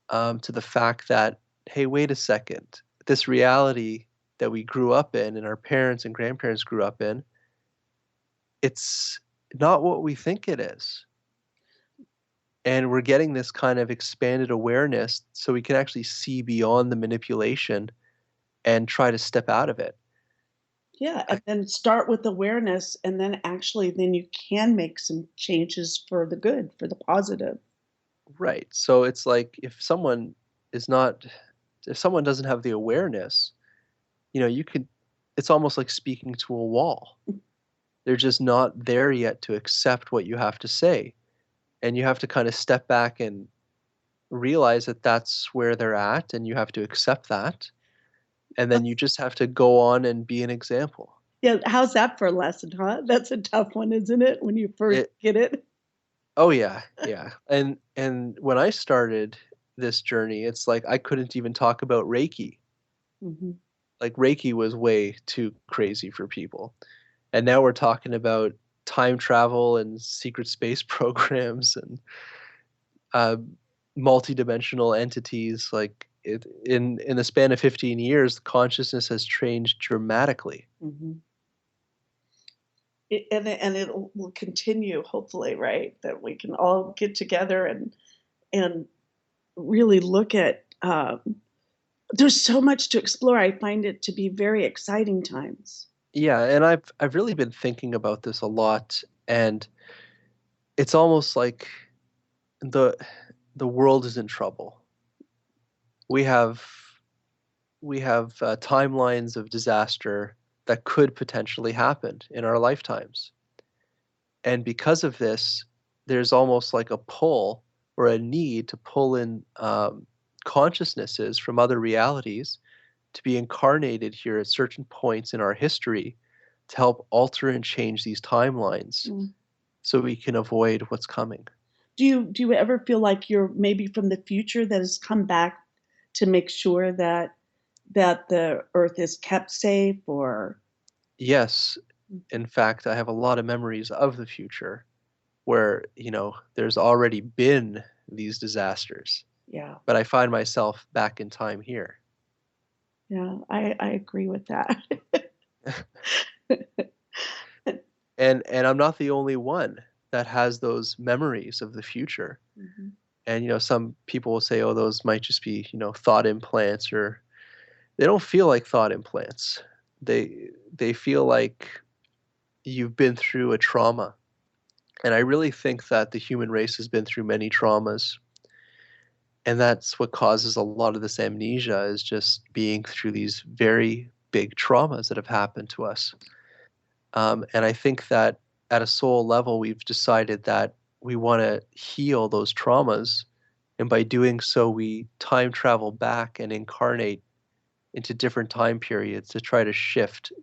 to the fact that, hey, wait a second, this reality that we grew up in and our parents and grandparents grew up in, it's not what we think it is. And we're getting this kind of expanded awareness so we can actually see beyond the manipulation and try to step out of it. Yeah, I, and then start with awareness, and then actually, then you can make some changes for the good, for the positive. right. So it's like is not, if someone doesn't have the awareness, you could, it's almost like speaking to a wall. They're just not there yet to accept what you have to say. And you have to kind of step back and realize that that's where they're at and you have to accept that. And then you just have to go on and be an example. Yeah, how's that for a lesson, huh? That's a tough one, isn't it, when you first It get it? Oh yeah, yeah. And when I started this journey, it's like I couldn't even talk about Reiki. Mhm. Like Reiki was way too crazy for people. And now we're talking about time travel and secret space programs and uh, multi-dimensional entities. Like in the span of 15 years, consciousness has changed dramatically. Mhm. And it will continue, hopefully, right? That we can all get together and really look at, there's so much to explore. I find it to be very exciting times. Yeah, and I've really been thinking about this a lot, and it's almost like the the world is in trouble. We have timelines of disaster that could potentially happen in our lifetimes. And because of this, there's almost like a pull or a need to pull in consciousnesses from other realities to be incarnated here at certain points in our history to help alter and change these timelines Mm. so we can avoid what's coming. Do you ever feel like you're maybe from the future that has come back to make sure that the Earth is kept safe or Yes, in fact, I have a lot of memories of the future where, there's already been these disasters, yeah, but I find myself back in time here. yeah, I agree with that. And I'm not the only one that has those memories of the future. Mhm. And some people will say, "Oh, those might just be, thought implants," or they don't feel like thought implants. They feel like you've been through a trauma. And I really think that the human race has been through many traumas. And that's what causes a lot of this amnesia is just being through these very big traumas that have happened to us. And I think that at a soul level, we've decided that we want to heal those traumas. And by doing so, we time travel back and incarnate into different time periods to try to shift.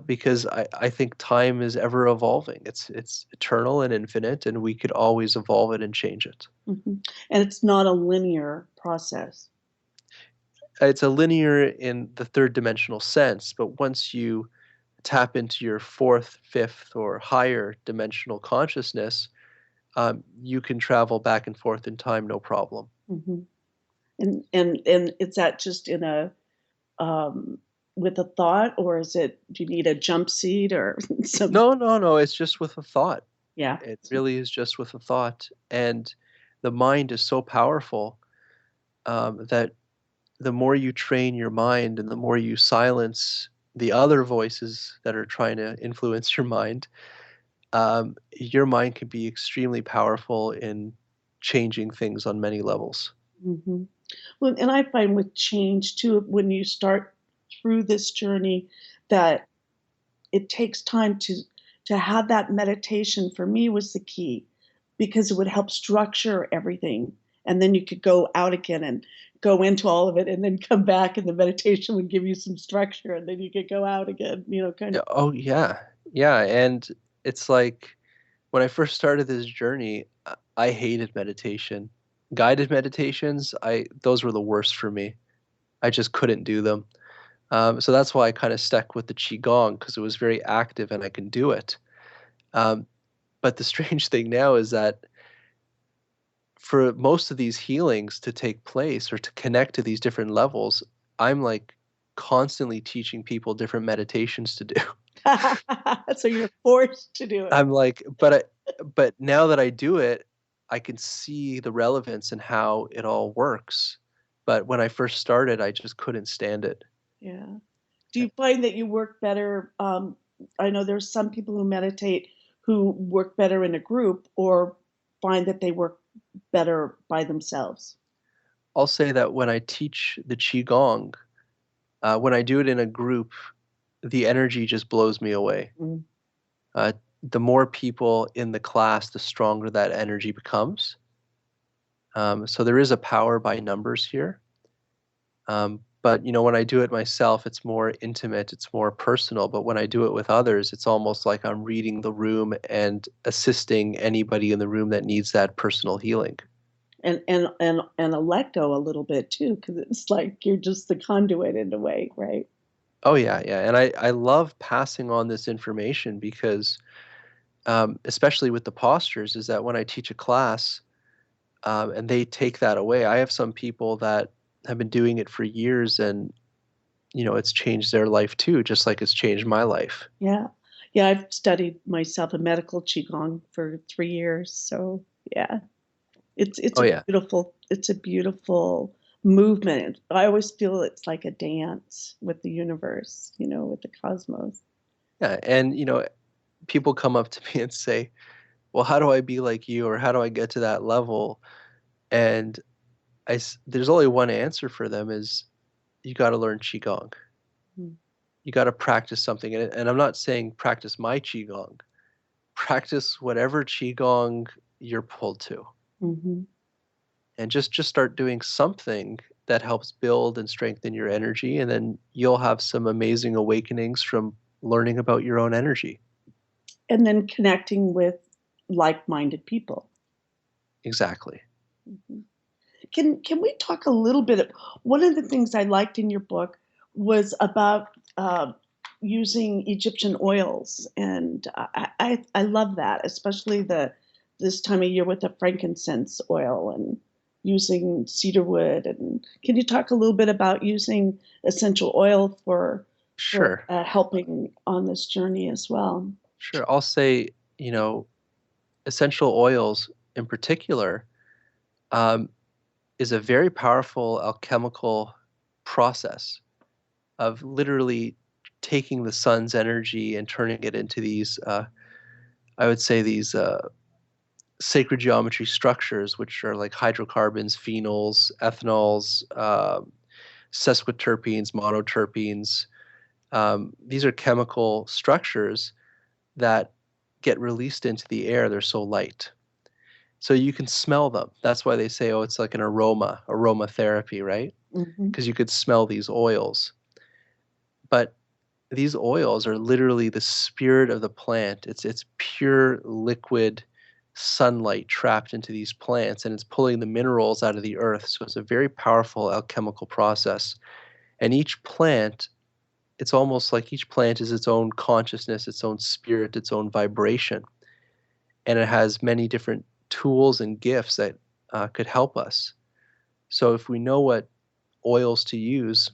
Because I think time is ever evolving. It's eternal and infinite, and we could always evolve it and change it. Mhm. And it's not a linear process. It's a linear in the third dimensional sense, but once you tap into your fourth, fifth, or higher dimensional consciousness, you can travel back and forth in time, no problem. Mhm. And is that just in a, um with a thought, or is it do you need a jump seat or some No, no, no. It's just with a thought. yeah. It really is just with a thought, and the mind is so powerful that the more you train your mind and the more you silence the other voices that are trying to influence your mind can be extremely powerful in changing things on many levels. Mhm. Well, and I find with change too, when you start through this journey, that it takes time to have that meditation for me was the key because it would help structure everything. And then you could go out again and go into all of it and then come back and the meditation would give you some structure and then you could go out again, kind Yeah, of oh, yeah. Yeah, and it's like when I first started this journey, I hated meditation. Guided meditations, I those were the worst for me. I just couldn't do them. So that's why I kind of stuck with the qigong because it was very active and I can do it. Um, but the strange thing now is that for most of these healings to take place or to connect to these different levels, I'm like constantly teaching people different meditations to do. so you're forced to do it. I'm like, but now that I do it, I can see the relevance and how it all works. But when I first started, I just couldn't stand it. Yeah. Do you find that you work better? I know there's some people who meditate who work better in a group or find that they work better by themselves. I'll say that when I teach the qigong, when I do it in a group, the energy just blows me away. Mm. The more people in the class, the stronger that energy becomes. So there is a power by numbers here. But when I do it myself, it's more intimate, it's more personal. But when I do it with others, it's almost like I'm reading the room and assisting anybody in the room that needs that personal healing. And electo a little bit too, because it's like you're just the conduit in a way, right? Oh yeah, yeah. And I love passing on this information because especially with the postures, is that when I teach a class and they take that away, I have some people that have been doing it for years and it's changed their life too, just like it's changed my life. Yeah. Yeah, I've studied myself in medical qigong for 3 years. So yeah, it's Oh a yeah. beautiful movement. I always feel it's like a dance with the universe, with the cosmos. Yeah. And people come up to me and say, well, how do I be like you? Or how do I get to that level? And there's only one answer for them is you got to learn Qigong. Mm. You got to practice something. And I'm not saying practice my Qigong, practice whatever Qigong you're pulled to. Hmm. And just start doing something that helps build and strengthen your energy. And then you'll have some amazing awakenings from learning about your own energy. And then connecting with like-minded people. Exactly. Mhm. Can we talk a little bit? One of the things I liked in your book was about using Egyptian oils, and I love that, especially the this time of year with the frankincense oil and using cedarwood. And can you talk a little bit about using essential oil for Sure. helping on this journey as well? Sure. I'll say, you know, essential oils in particular um, is a very powerful alchemical process of literally taking the sun's energy and turning it into these, I would say, these sacred geometry structures, which are like hydrocarbons, phenols, ethanols, sesquiterpenes, monoterpenes. These are chemical structures that get released into the air. They're so light. So you can smell them. That's why they say, oh, it's like an aromatherapy, right? Hmm. Because you could smell these oils. But these oils are literally the spirit of the plant. It's pure liquid sunlight trapped into these plants and it's pulling the minerals out of the earth. So it's a very powerful alchemical process. And each plant, it's almost like each plant is its own consciousness, its own spirit, its own vibration. And it has many different tools and gifts that could help us. So if we know what oils to use,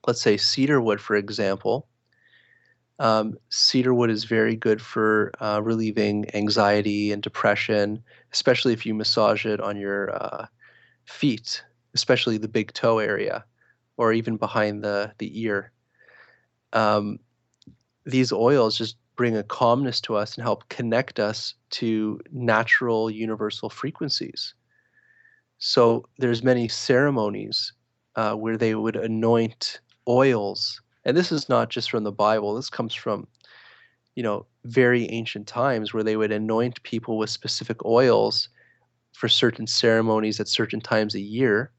let's say cedarwood, for example, cedarwood is very good for relieving anxiety and depression, especially if you massage it on your feet, especially the big toe area, or even behind the ear. Um, these oils just bring a calmness to us and help connect us to natural universal frequencies. So there's many ceremonies where they would anoint oils, and this is not just from the Bible. This comes from very ancient times where they would anoint people with specific oils for certain ceremonies at certain times a year,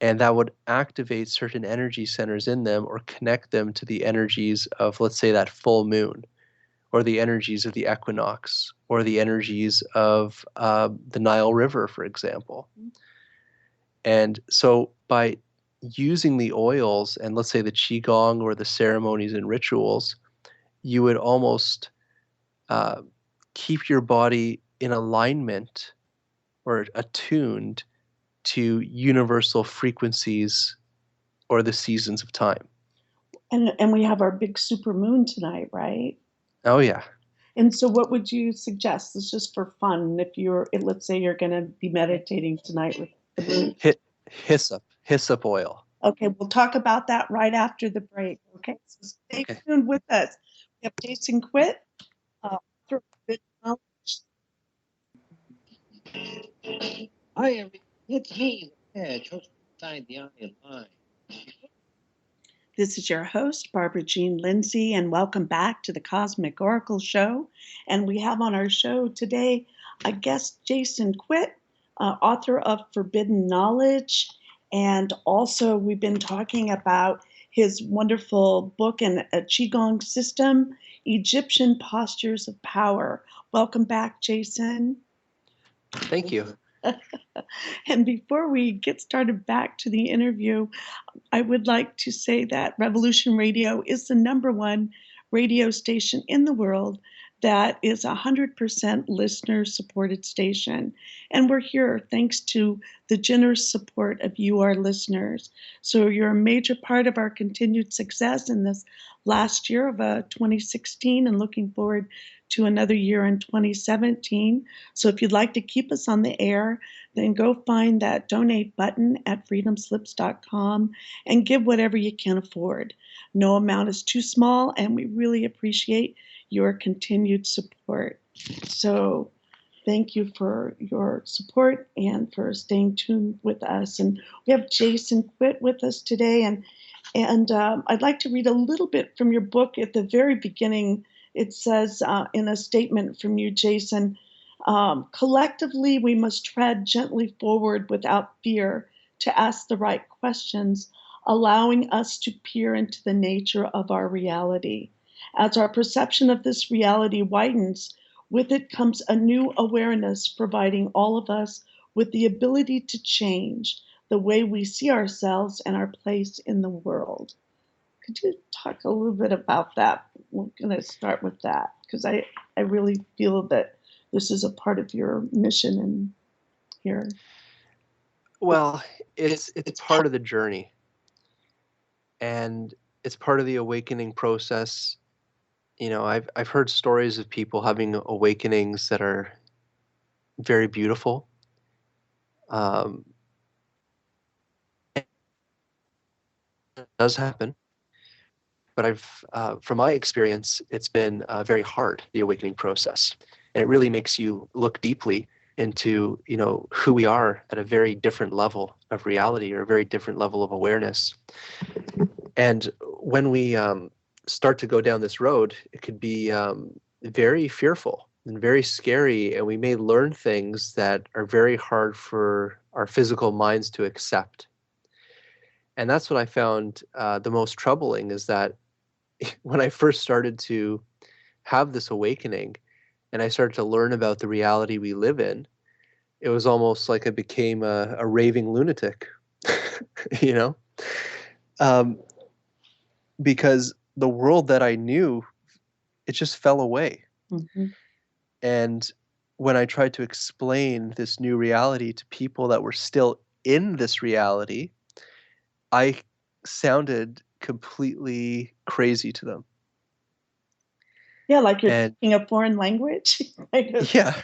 and that would activate certain energy centers in them or connect them to the energies of, let's say, that full moon, or the energies of the equinox, or the energies of the Nile River, for example. And so by using the oils and let's say the qigong or the ceremonies and rituals, you would almost uh, keep your body in alignment or attuned to universal frequencies or the seasons of time. And we have our big super moon tonight, right? Oh yeah, And so what would you suggest? This is just for fun. Let's say you're going to be meditating tonight with the moon. hit hyssop oil. Okay, we'll talk about that right after the break. Okay, so stay Okay. tuned with us. We have Jason Quitt, author of Good Knowledge. Hi, everyone. It's me, the Edge, host inside the Eye Line. This is your host, Barbara Jean Lindsey, and welcome back to the Cosmic Oracle Show. And we have on our show today a guest, Jason Quitt, author of Forbidden Knowledge. And also, we've been talking about his wonderful book and a Qigong system, Egyptian Postures of Power. Welcome back, Jason. Thank you. And before we get started back to the interview, I would like to say that Revolution Radio is the #1 radio station in the world that is 100% listener supported station. And we're here thanks to the generous support of you, our listeners. So you're a major part of our continued success in this last year of 2016 and looking forward to another year in 2017. So if you'd like to keep us on the air, then go find that donate button at freedomslips.com and give whatever you can afford. No amount is too small, and we really appreciate your continued support. So thank you for your support and for staying tuned with us. And we have Jason Quitt with us today, and I'd like to read a little bit from your book. At the very beginning, it says in a statement from you, Jason, collectively we must tread gently forward without fear to ask the right questions, allowing us to peer into the nature of our reality. As our perception of this reality widens, with it comes a new awareness, providing all of us with the ability to change the way we see ourselves and our place in the world. Could you talk a little bit about that? We're going to start with that because I really feel that this is a part of your mission in here. Well, it's part of the journey, and it's part of the awakening process. I've heard stories of people having awakenings that are very beautiful. It does happen, but from my experience, it's been very hard, the awakening process, and it really makes you look deeply into who we are at a very different level of reality or a very different level of awareness. And when we start to go down this road, it could be very fearful and very scary, and we may learn things that are very hard for our physical minds to accept. And that's what I found the most troubling, is that when I first started to have this awakening and I started to learn about the reality we live in, it was almost like I became a raving lunatic, you know? Because the world that I knew, it just fell away. Mm-hmm. And when I tried to explain this new reality to people that were still in this reality, I sounded completely crazy to them. Yeah, like you're speaking a foreign language. Yeah.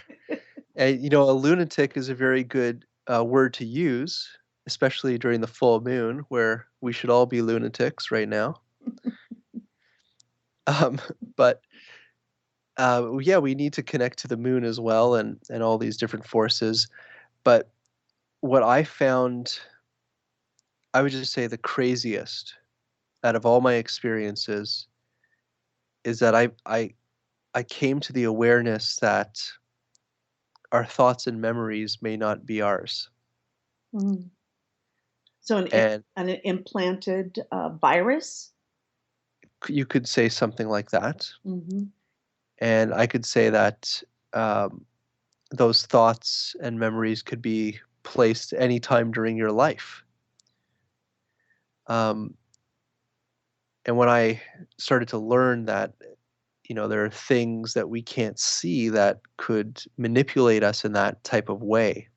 And, a lunatic is a very good word to use, especially during the full moon, where we should all be lunatics right now. But yeah, we need to connect to the moon as well, and all these different forces. But what I found, I would just say the craziest out of all my experiences, is that I came to the awareness that our thoughts and memories may not be ours. Mm. So And an implanted virus? you could say something like that. Mm-hmm. And I could say that those thoughts and memories could be placed anytime during your life. And when I started to learn that, there are things that we can't see that could manipulate us in that type of way,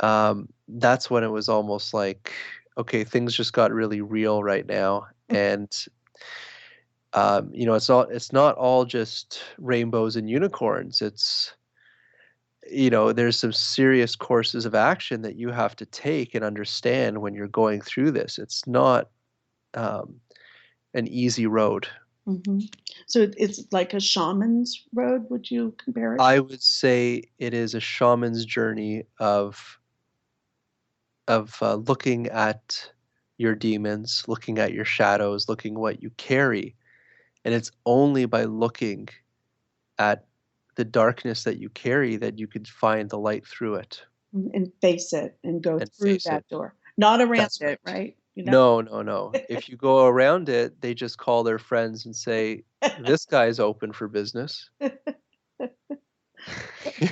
that's when it was almost like, okay, things just got really real right now. And it's not all just rainbows and unicorns. It's there's some serious courses of action that you have to take and understand when you're going through this. It's not an easy road. Mm-hmm. So it's like a shaman's road, would you compare it? I would say it is a shaman's journey of looking at your demons, looking at your shadows, looking what you carry. And it's only by looking at the darkness that you carry, that you could find the light through it And face it and go and through face it. that door, not around That's it, right. right? No, no, no. If you go around it, they just call their friends and say, "This guy's open for business." You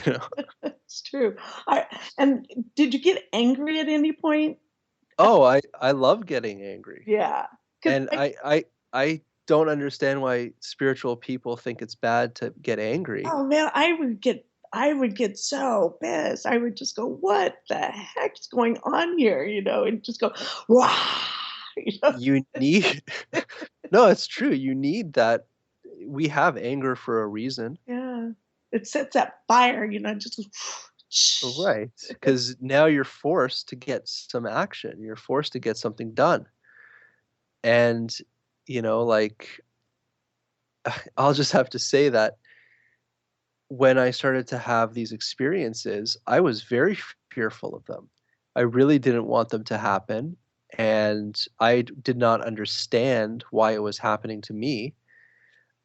know? It's true. I and did you get angry at any point? Oh, I love getting angry. Yeah, 'cause And like, I don't understand why spiritual people think it's bad to get angry. oh man, I would get so pissed. I would just go, "What the heck's going on here?" And just go, "Wah!" You know? You need No, it's true. You need that. We have anger for a reason. Yeah. It sets that fire, just goes Right. Because now you're forced to get some action. You're forced to get something done. And, like, I'll just have to say that when I started to have these experiences, I was very fearful of them. I really didn't want them to happen. And did not understand why it was happening to me.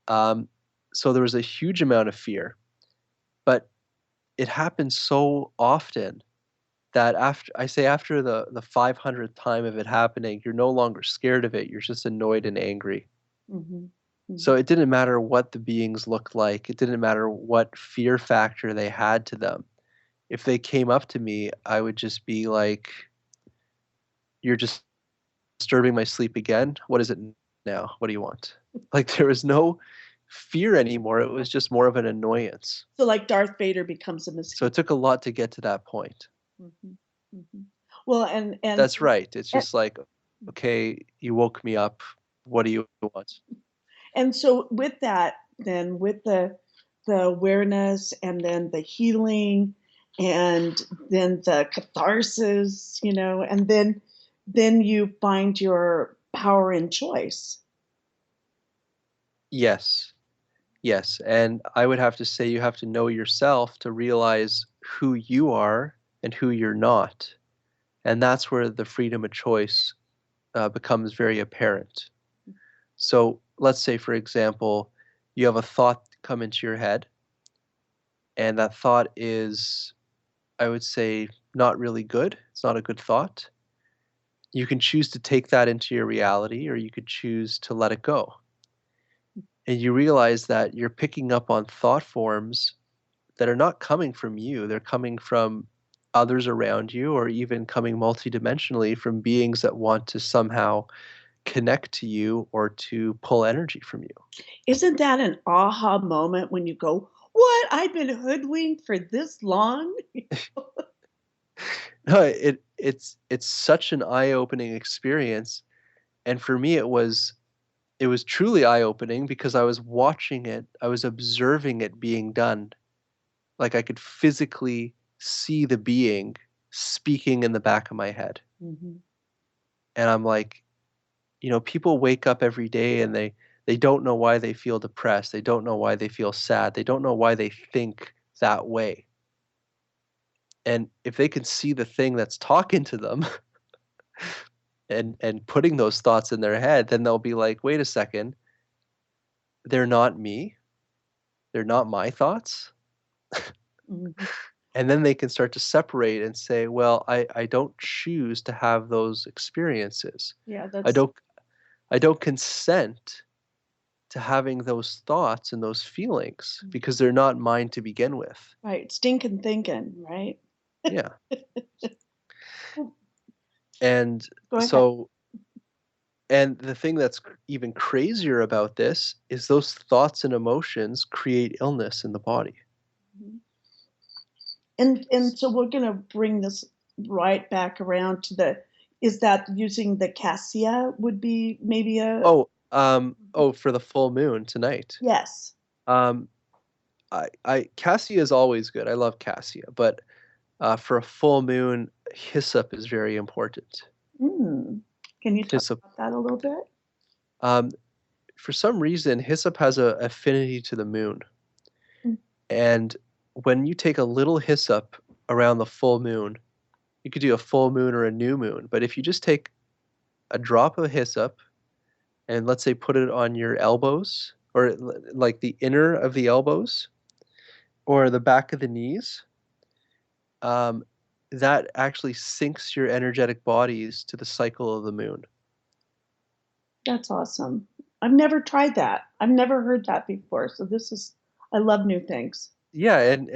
Um, so there was a huge amount of fear. But it happens so often that after the 500th time of it happening, you're no longer scared of it. You're just annoyed and angry. Mhm. So Mhm. it didn't matter what the beings looked like. It didn't matter what fear factor they had to them. If they came up to me, I would just be like, "You're just disturbing my sleep again. What is it now? What do you want?" Like, there was no fear anymore. It was just more of an annoyance. So, like, Darth Vader becomes a So mosquito. it took a lot to get to that point. Mhm. Mhm. Well, and That's right. It's and just like, "Okay, you woke me up. What do you want?" and so with that, then with the awareness and then the healing and then the catharsis, and then you find your power and choice. Yes. Yes, and I would have to say you have to know yourself to realize who you are and who you're not, and that's where the freedom of choice, becomes very apparent. So, let's say, for example, you have a thought come into your head, and that thought is, I would say, not really good. It's not a good thought. You can choose to take that into your reality, or you could choose to let it go. And you realize that you're picking up on thought forms that are not coming from you. They're coming from others around you, or even coming multidimensionally from beings that want to somehow connect to you or to pull energy from you. Isn't that an aha moment when you go, "What? I've been hoodwinked for this long?" No, it's such an eye-opening experience, and for me it was truly eye-opening because I was watching it, I was observing it being done. Like, I could physically see the being speaking in the back of my head. Mhm. And I'm like, people wake up every day and they don't know why they feel depressed. They don't know why they feel sad. They don't know why they think that way. And if they can see the thing that's talking to them and putting those thoughts in their head, then they'll be like, "Wait a second, they're not me. They're not my thoughts." Mhm. And then they can start to separate and say, "Well, I don't choose to have those experiences. Yeah, I that's don't I don't consent to having those thoughts and those feelings because they're not mine to begin with." right. Stinking thinking, right? Yeah. Well, And go ahead. so and the thing that's even crazier about this is those thoughts and emotions create illness in the body. Mhm. And so we're gonna bring this right back around to is that using the cassia would be maybe a For the full moon tonight. yes. Um, I cassia is always good. I love cassia, but for a full moon, hyssop is very important. Mm. Can you talk Hyssop. about that a little bit? Um, for some reason, hyssop has a affinity to the moon. Mm. And when you take a little hyssop around the full moon, you could do a full moon or a new moon, but if you just take a drop of hyssop and let's say put it on your elbows or like the inner of the elbows, or the back of the knees, um, that actually syncs your energetic bodies to the cycle of the moon. That's awesome. I've never tried that. I've never heard that before. So I love new things. Yeah, and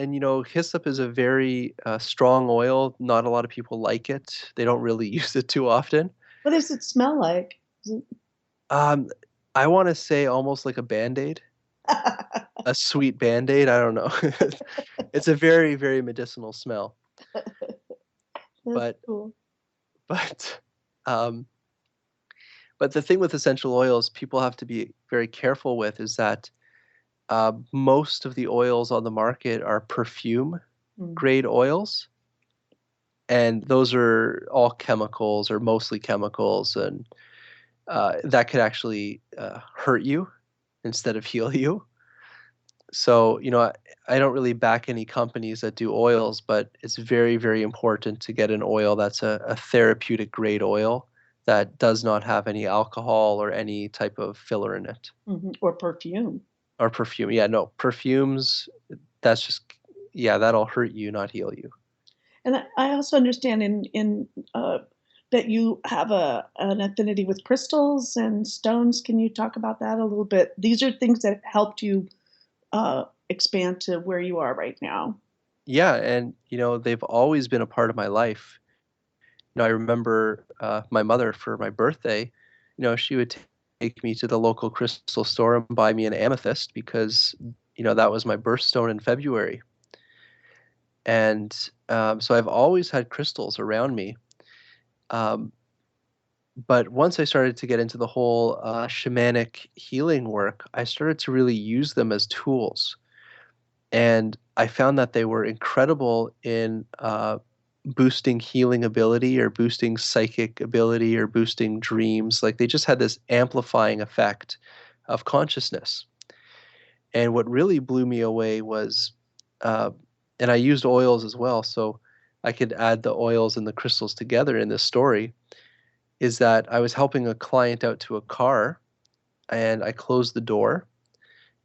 hyssop is a very strong oil. Not a lot of people like it. They don't really use it too often. What does it smell like? Is Um, I want to say almost like a Band-Aid, it- a sweet Band-Aid. I don't know. It's a very, very medicinal smell. That's But cool. but um, but the thing with essential oils, people have to be very careful with is that most of the oils on the market are perfume Mm. grade oils, and those are all chemicals or mostly chemicals, and that could actually hurt you instead of heal you. So, I don't really back any companies that do oils, but it's very, very important to get an oil that's a therapeutic grade oil that does not have any alcohol or any type of filler in it Or perfume. or perfume. Yeah, no, perfumes, that's just, yeah, that'll hurt you, not heal you. And I also understand that you have an affinity with crystals and stones. Can you talk about that a little bit? These are things that helped you expand to where you are right now. Yeah, and they've always been a part of my life. I remember my mother for my birthday, she would take me to the local crystal store and buy me an amethyst because, that was my birthstone in February. And so I've always had crystals around me. Um, but once I started to get into the whole shamanic healing work, I started to really use them as tools. And I found that they were incredible in boosting healing ability or boosting psychic ability or boosting dreams. Like they just had this amplifying effect of consciousness. And what really blew me away was, uh, and I used oils as well, so I could add the oils and the crystals together in this story, is that I was helping a client out to a car and I closed the door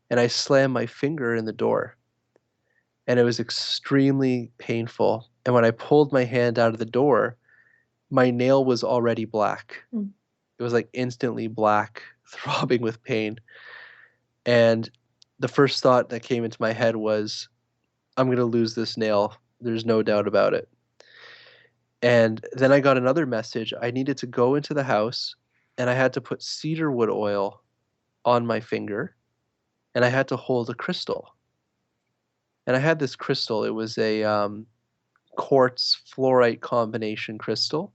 and I slammed my finger in the door and it was extremely painful. And when I pulled my hand out of the door, my nail was already black. Mm. It was like instantly black, throbbing with pain. And the first thought that came into my head was, I'm going to lose this nail. There's no doubt about it. And then I got another message. I needed to go into the house and I had to put cedarwood oil on my finger and I had to hold a crystal. And I had this crystal. It was a quartz fluorite combination crystal.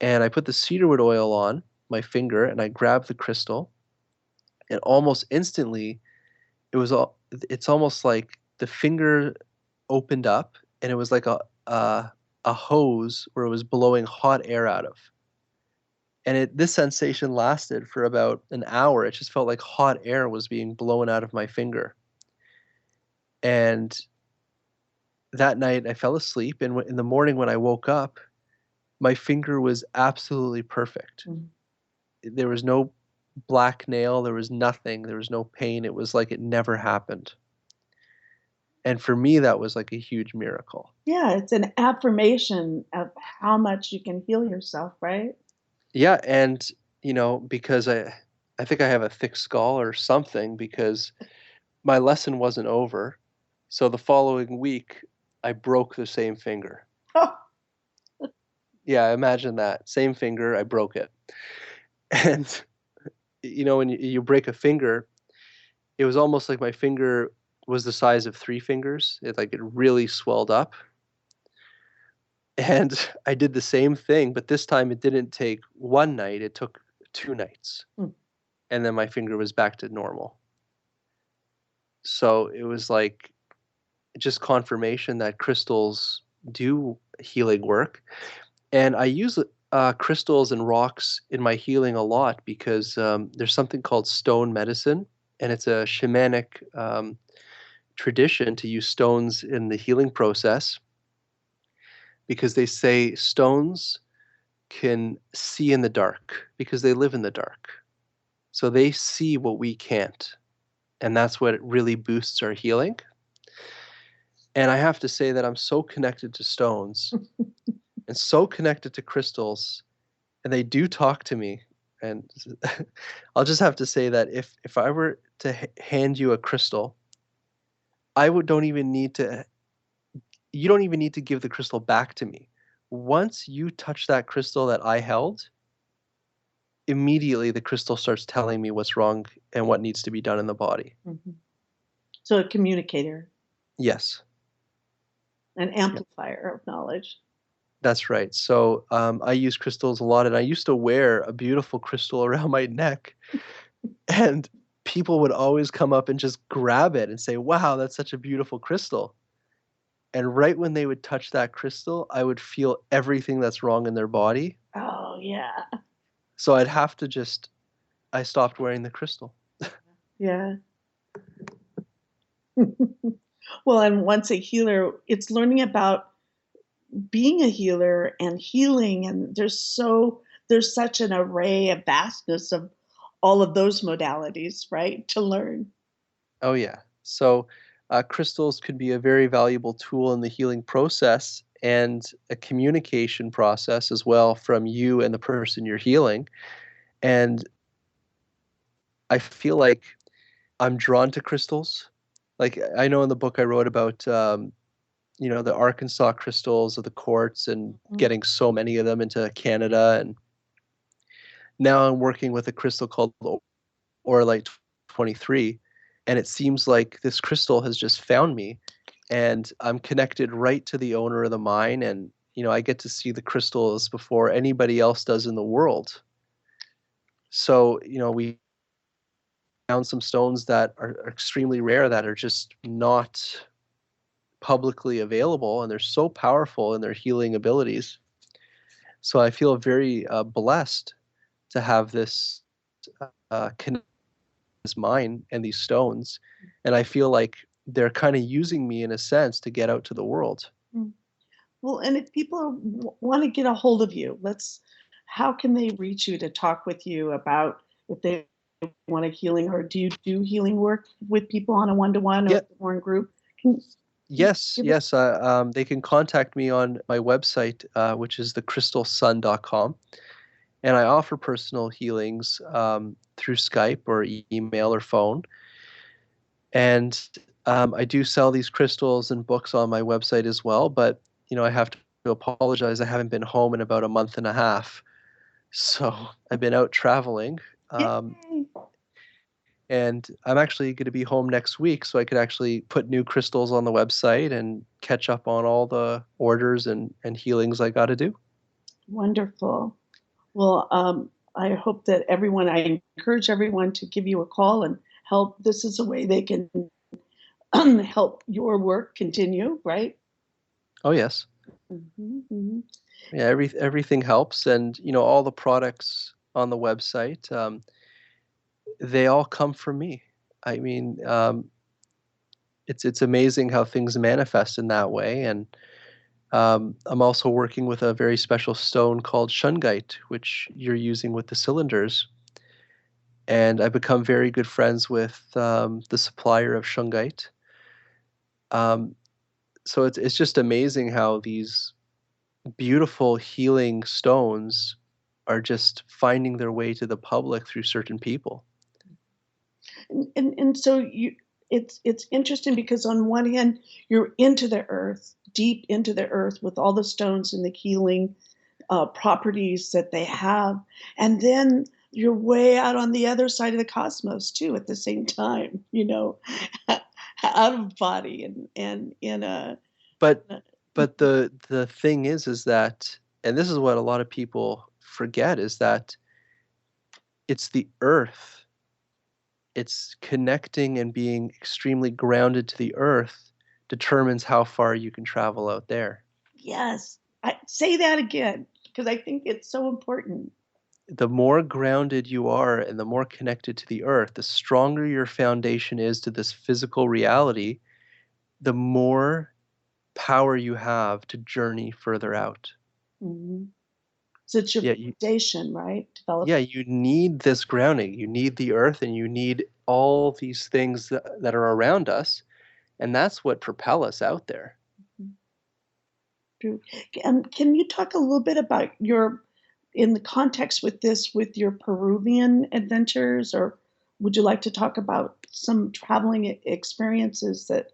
And I put the cedarwood oil on my finger and I grabbed the crystal. And almost instantly, it's almost like the finger opened up and it was like a hose where it was blowing hot air out of. And this sensation lasted for about an hour. It just felt like hot air was being blown out of my finger. And that night I fell asleep, and in the morning when I woke up, my finger was absolutely perfect. Mm. There was no black nail, there was nothing, there was no pain. It was like it never happened. And for me, that was like a huge miracle. Yeah, it's an affirmation of how much you can heal yourself, right? Yeah, and because I think I have a thick skull or something because my lesson wasn't over. So the following week, I broke the same finger. Oh, Yeah, imagine that. Same finger, I broke it. And when you break a finger, it was almost like my finger was the size of three fingers. It really swelled up. And I did the same thing, but this time it didn't take one night, it took 2 nights. mm. And then my finger was back to normal. So it was like just confirmation that crystals do healing work. And I use crystals and rocks in my healing a lot because there's something called stone medicine, and it's a shamanic tradition to use stones in the healing process because they say stones can see in the dark because they live in the dark. So they see what we can't. And that's what really boosts our healing. And I have to say that I'm so connected to stones and so connected to crystals, and they do talk to me. And I'll just have to say that if I were to hand you a crystal, I would don't even need to you don't even need to give the crystal back to me. Once you touch that crystal that I held, immediately the crystal starts telling me what's wrong and what needs to be done in the body. Mhm. So a communicator, Yes. an Yeah, amplifier of knowledge. that's right. So I use crystals a lot, and I used to wear a beautiful crystal around my neck, and people would always come up and just grab it and say, "Wow, that's such a beautiful crystal." And right when they would touch that crystal, I would feel everything that's wrong in their body. Oh, yeah. So I stopped wearing the crystal. Yeah. Well, and once a healer, it's learning about being a healer and healing, and there's such an array, a vastness of all of those modalities, right, to learn. Oh, yeah. So crystals could be a very valuable tool in the healing process and a communication process as well from you and the person you're healing. And I feel like I'm drawn to crystals. Like I know in the book I wrote about, the Arkansas crystals of the quartz and Mhm. getting so many of them into Canada. And now I'm working with a crystal called Orlite 23. And it seems like this crystal has just found me, and I'm connected right to the owner of the mine. And, I get to see the crystals before anybody else does in the world. So, we found some stones that are extremely rare that are just not publicly available, and they're so powerful in their healing abilities. So I feel very blessed to have this connection with this mine and these stones, and I feel like they're kind of using me in a sense to get out to the world. Mm. Well, and if people want to get a hold of you, how can they reach you to talk with you about if they want a healing, or do you do healing work with people on a one-to-one or Yeah, more in group? Can you yes, give us? yes. They can contact me on my website, which is thecrystalsun.com, and I offer personal healings through Skype or email or phone. And I do sell these crystals and books on my website as well. But I have to apologize. I haven't been home in about a month and a half, so I've been out traveling. Um, Yay! and I'm actually going to be home next week, so I could actually put new crystals on the website and catch up on all the orders and healings I got to do. Wonderful. Well, I hope that I encourage everyone to give you a call and help. This is a way they can help your work continue, right? Oh yes, Mhm, mhm. yeah. Everything helps, and all the products on the website, they all come from me. I mean, it's amazing how things manifest in that way. And I'm also working with a very special stone called shungite, which you're using with the cylinders. And I've become very good friends with the supplier of shungite. Um, so it's just amazing how these beautiful healing stones are just finding their way to the public through certain people. And so it's interesting because on one hand you're into the earth, deep into the earth with all the stones and the healing properties that they have, and then you're way out on the other side of the cosmos too at the same time, out of body and in But a but the thing is that, and this is what a lot of people forget, is that it's the earth. It's connecting and being extremely grounded to the earth determines how far you can travel out there. yes, I say that again because I think it's so important. The more grounded you are and the more connected to the earth, the stronger your foundation is to this physical reality, the more power you have to journey further out. Mhm. So it's your Yeah, foundation, right? yeah, Developing. you need this grounding. You need the earth and you need all these things that are around us. And that's what propel us out there. True. Can you talk a little bit about in the context with this, with your Peruvian adventures, or would you like to talk about some traveling experiences that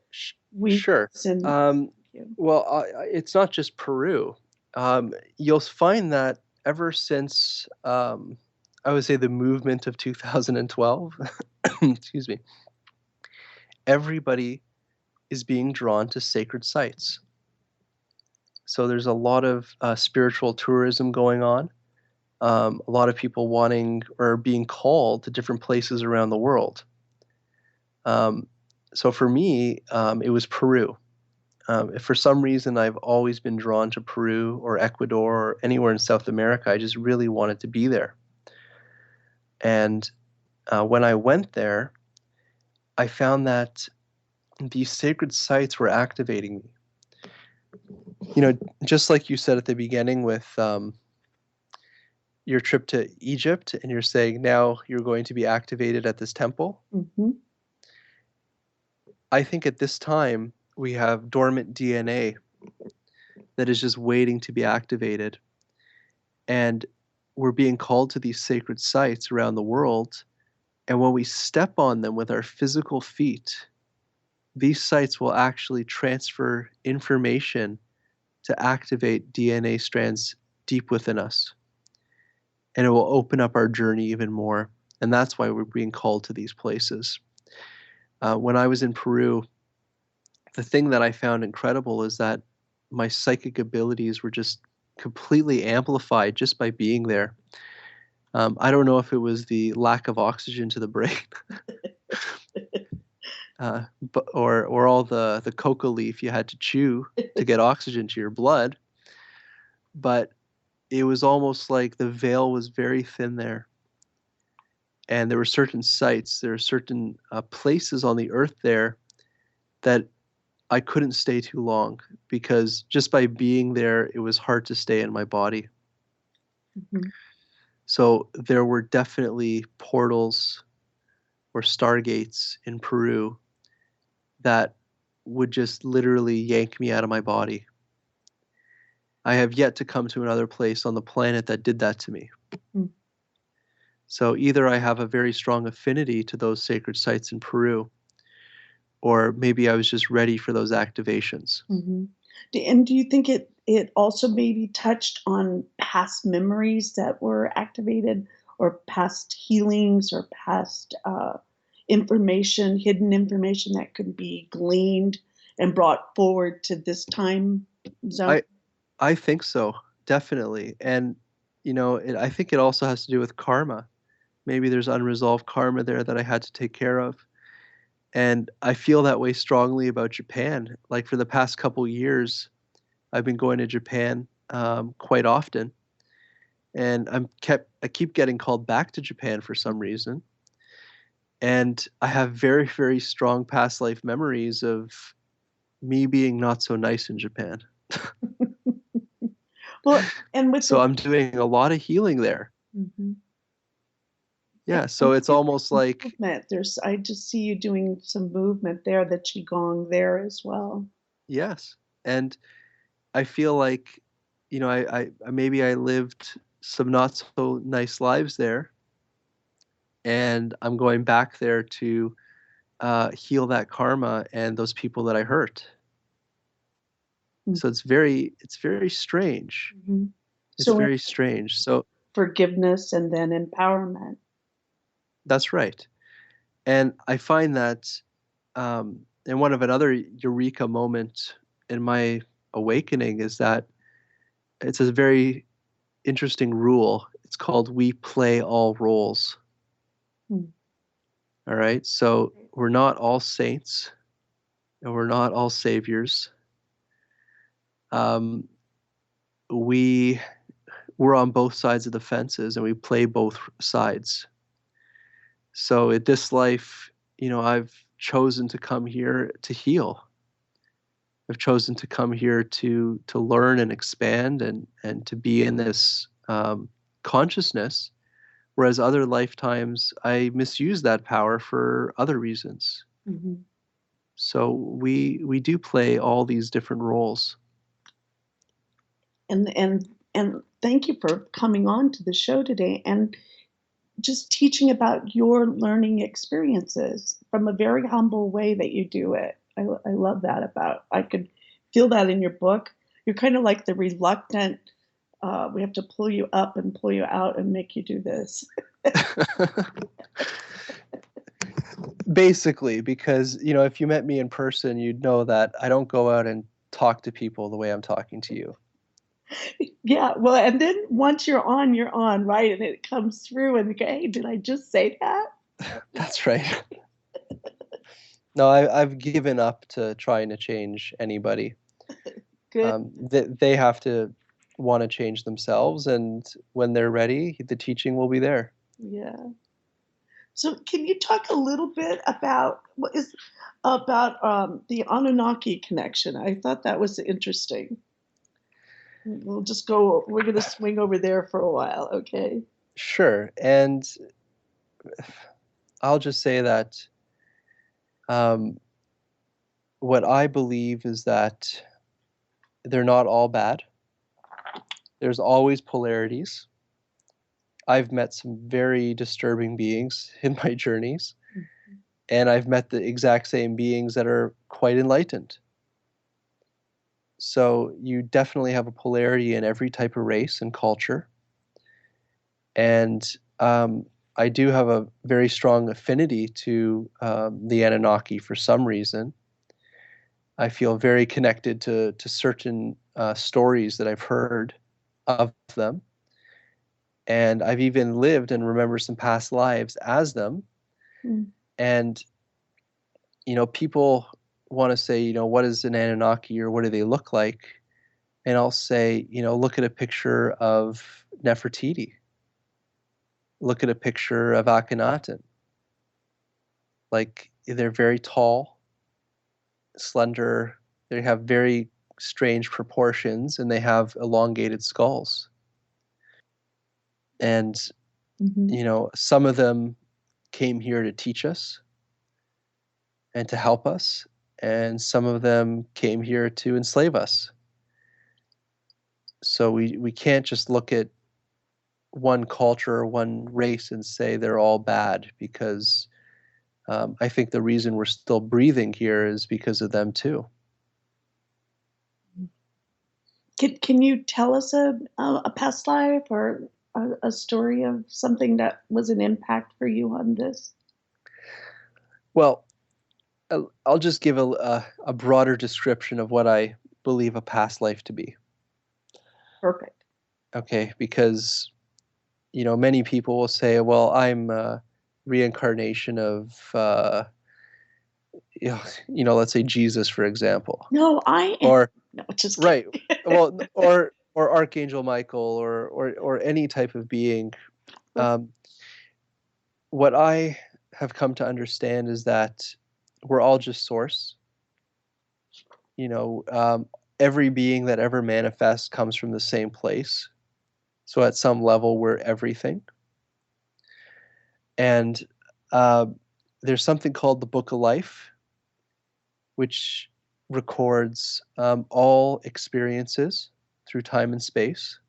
we Sure. in? Well, it's not just Peru. You'll find that ever since, I would say, the movement of 2012, excuse me, everybody is being drawn to sacred sites. So there's a lot of spiritual tourism going on. A lot of people wanting or being called to different places around the world. So for me, it was Peru. If for some reason I've always been drawn to Peru or Ecuador or anywhere in South America, I just really wanted to be there. And when I went there, I found that these sacred sites were activating me. You know, just like you said at the beginning with your trip to Egypt, and you're saying now you're going to be activated at this temple. Mm-hmm. I think at this time we have dormant DNA that is just waiting to be activated. And we're being called to these sacred sites around the world. And when we step on them with our physical feet, these sites will actually transfer information to activate DNA strands deep within us. And it will open up our journey even more. And that's why we're being called to these places. When I was in Peru, the thing that I found incredible is that my psychic abilities were just completely amplified just by being there. I don't know if it was the lack of oxygen to the brain, or all the coca leaf you had to chew to get oxygen to your blood, but it was almost like the veil was very thin there. And there were certain sites, there are certain places on the earth there that I couldn't stay too long because just by being there, it was hard to stay in my body. Mm-hmm. So there were definitely portals or stargates in Peru that would just literally yank me out of my body. I have yet to come to another place on the planet that did that to me. Mm. So either I have a very strong affinity to those sacred sites in Peru, or maybe I was just ready for those activations. Mm-hmm. And do you think it also maybe touched on past memories that were activated, or past healings, or past information, hidden information that could be gleaned and brought forward to this time zone? I think so, definitely. And, I think it also has to do with karma. Maybe there's unresolved karma there that I had to take care of. And I feel that way strongly about Japan. Like for the past couple years, I've been going to Japan quite often. And I keep getting called back to Japan for some reason. And I have very, very strong past life memories of me being not so nice in Japan. Well, and with So I'm doing a lot of healing there. mm-hmm. Yeah, so it's almost like movement. I just see you doing some movement there, the qigong there as well. yes. And I feel like, I maybe I lived some not so nice lives there, and I'm going back there to heal that karma and those people that I hurt. So it's very strange. Mm-hmm. It's So very strange. So forgiveness and then empowerment. that's right. And I find that, and one of another eureka moment in my awakening is that it's a very interesting rule. It's called "we play all roles." Hmm. All right. So we're not all saints and we're not all saviors. Um, we we're on both sides of the fences and we play both sides. So in this life, I've chosen to come here to heal. I've chosen to come here to learn and expand and to be in this consciousness. Whereas other lifetimes, I misuse that power for other reasons. Mm-hmm. So we do play all these different roles. And thank you for coming on to the show today and just teaching about your learning experiences from a very humble way that you do it. I love that about, I could feel that in your book. You're kind of like the reluctant, we have to pull you up and pull you out and make you do this. Basically, because if you met me in person, you'd know that I don't go out and talk to people the way I'm talking to you. Yeah, well, and then once you're on, right? And it comes through and you go, hey, did I just say that? That's right. No, I've given up to trying to change anybody. Good. They have to want to change themselves, and when they're ready, the teaching will be there. Yeah. So can you talk a little bit about the Anunnaki connection? I thought that was interesting. We're going to swing over there for a while, okay? Sure, and I'll just say that um, what I believe is that they're not all bad. There's always polarities. I've met some very disturbing beings in my journeys, and I've met the exact same beings that are quite enlightened. So you definitely have a polarity in every type of race and culture. And I do have a very strong affinity to the Anunnaki for some reason. I feel very connected to certain stories that I've heard of them. And I've even lived and remember some past lives as them. Mm. And, people want to say, what is an Anunnaki or what do they look like? And I'll say, look at a picture of Nefertiti. Look at a picture of Akhenaten. Like, they're very tall, slender, they have very strange proportions, and they have elongated skulls. And, some of them came here to teach us and to help us, and some of them came here to enslave us. So we can't just look at one culture or one race and say they're all bad, because I think the reason we're still breathing here is because of them too. Can you tell us a past life or a story of something that was an impact for you on this? Well, I'll just give a broader description of what I believe a past life to be. Perfect. Okay, because many people will say, "Well, I'm a reincarnation of let's say Jesus, for example, No, I am. or No, just right, kidding. well, or Archangel Michael, or any type of being." Um, what I have come to understand is that we're all just source. You know, um, every being that ever manifests comes from the same place. So at some level, we're everything. And uh, there's something called the Book of Life, which records all experiences through time and space.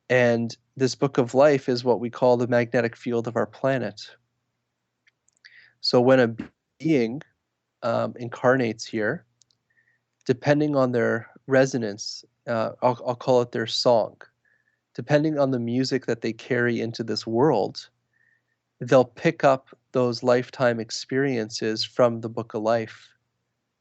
And this Book of Life is what we call the magnetic field of our planet. So when a being incarnates here, depending on their resonance, I'll call it their song, depending on the music that they carry into this world, they'll pick up those lifetime experiences from the Book of Life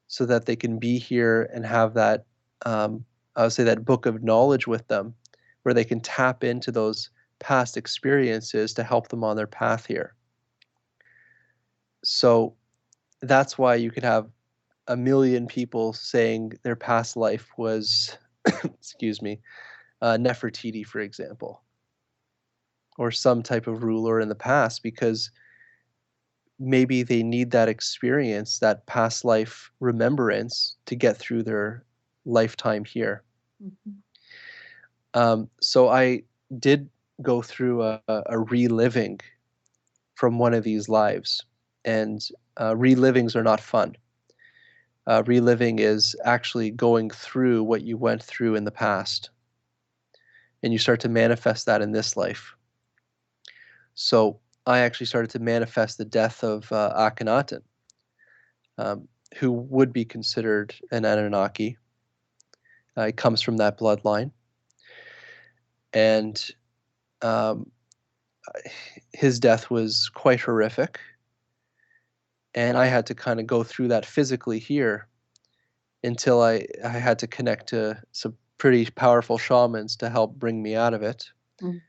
so that they can be here and have that, I would say, that book of knowledge with them, where they can tap into those past experiences to help them on their path here. So that's why you could have a million people saying their past life was, excuse me, Nefertiti, for example, or some type of ruler in the past, because maybe they need that experience, that past life remembrance to get through their lifetime here. Mhm. So I did go through a reliving from one of these lives, and relivings are not fun. Reliving is actually going through what you went through in the past, and you start to manifest that in this life. So I actually started to manifest the death of Akhenaten, who would be considered an Anunnaki. It comes from that bloodline. And um, his death was quite horrific. And I had to kind of go through that physically here until I had to connect to some pretty powerful shamans to help bring me out of it. Mm.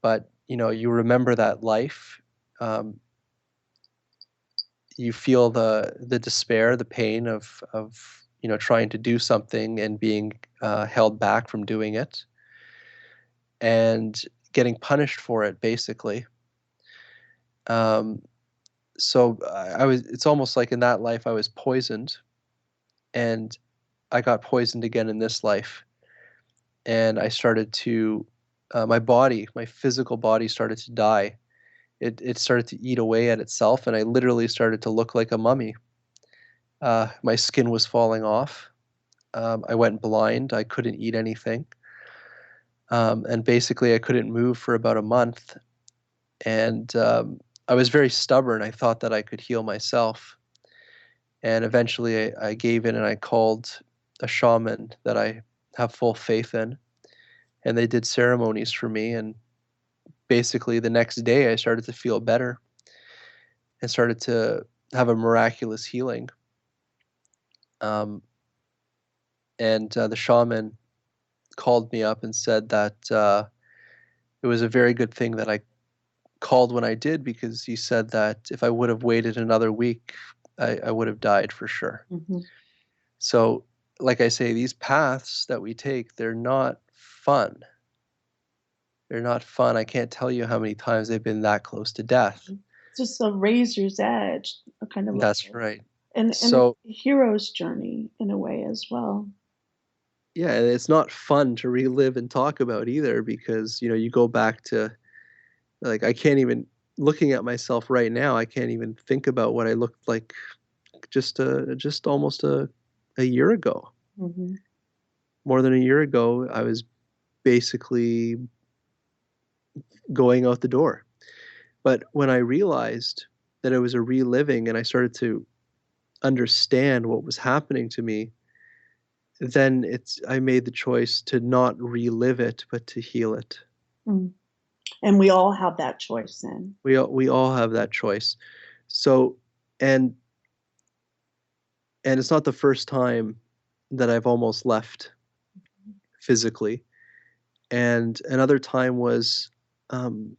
But, you remember that life. You feel the despair, the pain of trying to do something and being held back from doing it, and getting punished for it, basically. So it's almost like in that life I was poisoned, and I got poisoned again in this life, and I started to my physical body started to die. It started to eat away at itself, and I literally started to look like a mummy. My skin was falling off. I went blind. I couldn't eat anything. And basically, I couldn't move for about a month. And I was very stubborn. I thought that I could heal myself. And eventually, I gave in and I called a shaman that I have full faith in. And they did ceremonies for me. And basically, the next day, I started to feel better and started to have a miraculous healing. And the shaman called me up and said that it was a very good thing that I called when I did, because he said that if I would have waited another week, I would have died for sure. Mm-hmm. So, like I say, these paths that we take, they're not fun. They're not fun. I can't tell you how many times they've been that close to death. Just a razor's edge, a kind of like, That's right. and a So, hero's journey in a way as well. yeah, and it's not fun to relive and talk about either, because, you go back to, like, I can't even, looking at myself right now, I can't even think about what I looked like just almost a year ago. Mm-hmm. More than a year ago, I was basically going out the door. But when I realized that it was a reliving and I started to understand what was happening to me, then I made the choice to not relive it, but to heal it. Mm. And we all have that choice then. We all have that choice. So, and it's not the first time that I've almost left physically. And another time was um,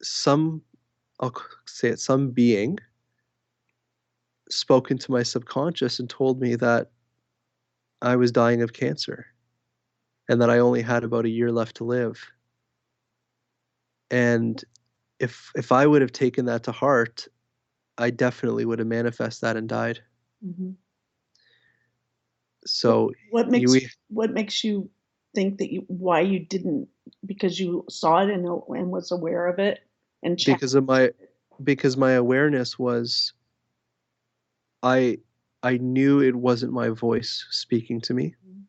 some, I'll say it, some being spoke into my subconscious and told me that I was dying of cancer and that I only had about a year left to live. And if I would have taken that to heart, I definitely would have manifested that and died. Mm-hmm. So What makes you think that why you didn't, because you saw it and was aware of it and checked? Because my awareness was, I knew it wasn't my voice speaking to me. Mm-hmm.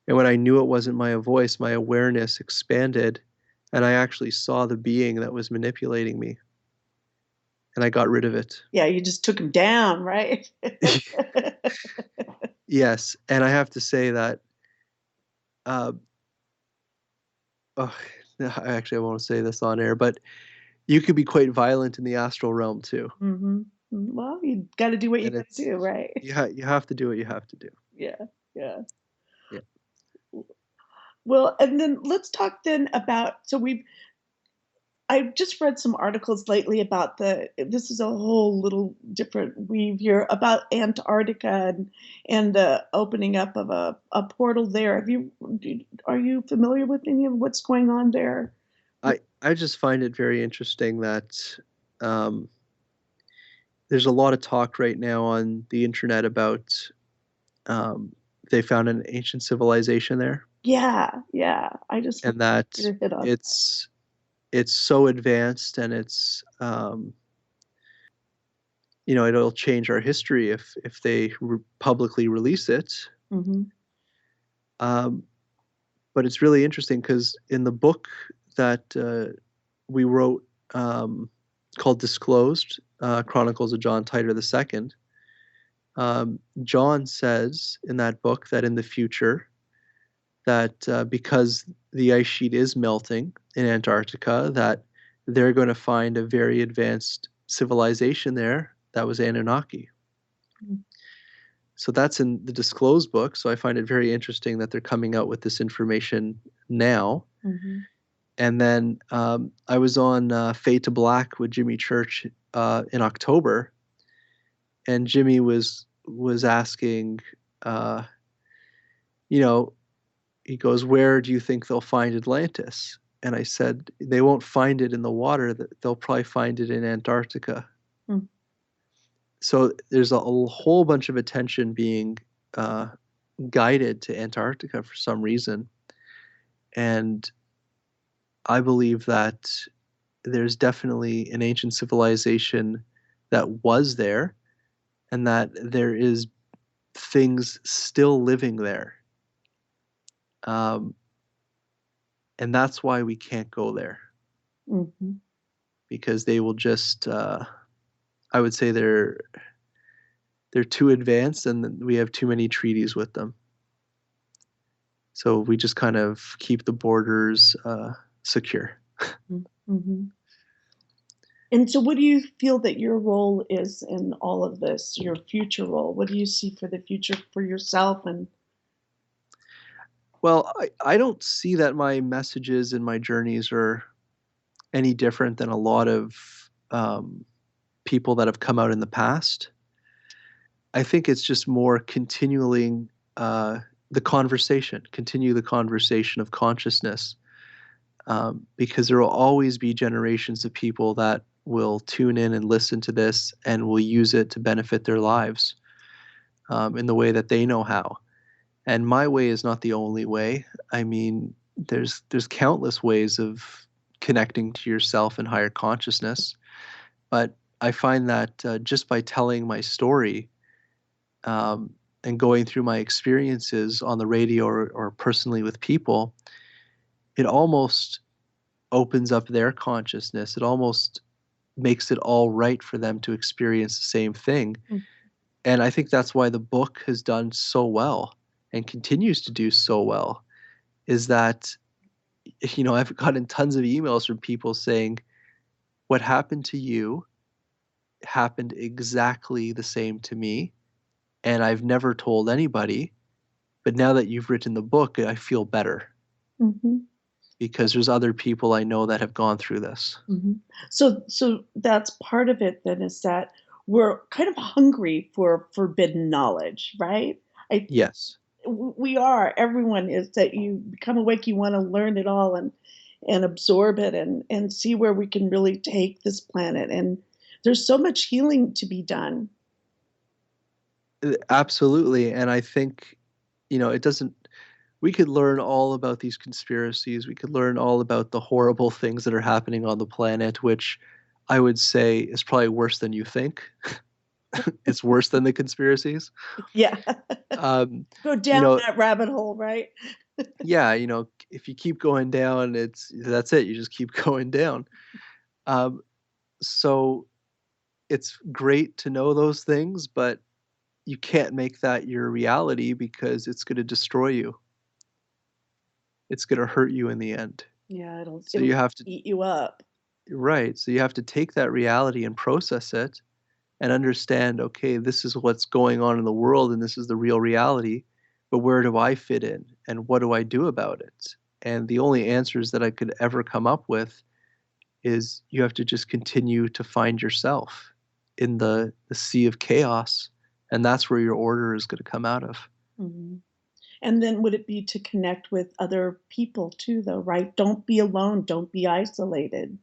And when I knew it wasn't my voice, my awareness expanded, and I actually saw the being that was manipulating me. And I got rid of it. Yeah, you just took him down, right? Yes, and I have to say that uh, oh, actually I won't say this on air, but you could be quite violent in the astral realm too. Mm-hmm. Well, you got to do what you And got to do, right? you have to do what you have to do. Yeah, yeah. Yeah. Well, and then let's talk then about, I've just read some articles lately about this is a whole little different weave here about Antarctica and the opening up of a portal there. Are you familiar with any of what's going on there? I just find it very interesting that um, there's a lot of talk right now on the internet about um, they found an ancient civilization there, Yeah, yeah. I just and that wanted to hit on. it's so advanced, and it'll change our history if they publicly release it. Mm-hmm. Um, but it's really interesting because in the book that we wrote called Disclosed, Chronicles of John Titor II, John says in that book that in the future, that because the ice sheet is melting in Antarctica, that they're going to find a very advanced civilization there that was Anunnaki. Mm-hmm. So that's in the Disclosed book. So I find it very interesting that they're coming out with this information now. Mm-hmm. And then I was on Fade to Black with Jimmy Church in October, and Jimmy was asking, uh, you know, he goes, "Where do you think they'll find Atlantis?" And I said, "They won't find it in the water. They'll probably find it in Antarctica." Mm. So there's a whole bunch of attention being uh, guided to Antarctica for some reason, and I believe that there's definitely an ancient civilization that was there, and that there is things still living there. Um, and that's why we can't go there, Mm-hmm. because they will just I would say they're too advanced and we have too many treaties with them. So we just kind of keep the borders secure. Mm-hmm. And so, what do you feel that your role is in all of this? Your future role? What do you see for the future for yourself? And Well, I don't see that my messages and my journeys are any different than a lot of people that have come out in the past. I think it's just more continuing the conversation, continue the conversation of consciousness, because there will always be generations of people that will tune in and listen to this and will use it to benefit their lives in the way that they know how. And my way is not the only way. I mean, there's countless ways of connecting to yourself and higher consciousness. But I find that just by telling my story and going through my experiences on the radio or personally with people, it almost opens up their consciousness. It almost makes it all right for them to experience the same thing. mm, And I think that's why the book has done so well and continues to do so well, is that, I've gotten tons of emails from people saying, what happened to you happened exactly the same to me. And I've never told anybody. But now that you've written the book, I feel better mm-hmm. because there's other people I know that have gone through this. Mm-hmm. So that's part of it. Then is that we're kind of hungry for forbidden knowledge, right? I Yes. We are. Everyone is. That you become awake, you want to learn it all and absorb it and see where we can really take this planet. And there's so much healing to be done. Absolutely. And I think, it doesn't, we could learn all about these conspiracies. We could learn all about the horrible things that are happening on the planet, which I would say is probably worse than you think. It's worse than the conspiracies. Yeah. Um, Go you down know, that rabbit hole, right? yeah, if you keep going down, that's it. You just keep going down. Um, so it's great to know those things, but you can't make that your reality because it's going to destroy you. It's going to hurt you in the end. Yeah, So it'll you have to, eat you up. right. So you have to take that reality and process it and understand, okay, this is what's going on in the world and this is the real reality, but where do I fit in and what do I do about it? And the only answers that I could ever come up with is you have to just continue to find yourself in the sea of chaos, and that's where your order is going to come out of. Mm-hmm. And then would it be to connect with other people too, though, right? Don't be alone. Don't be isolated.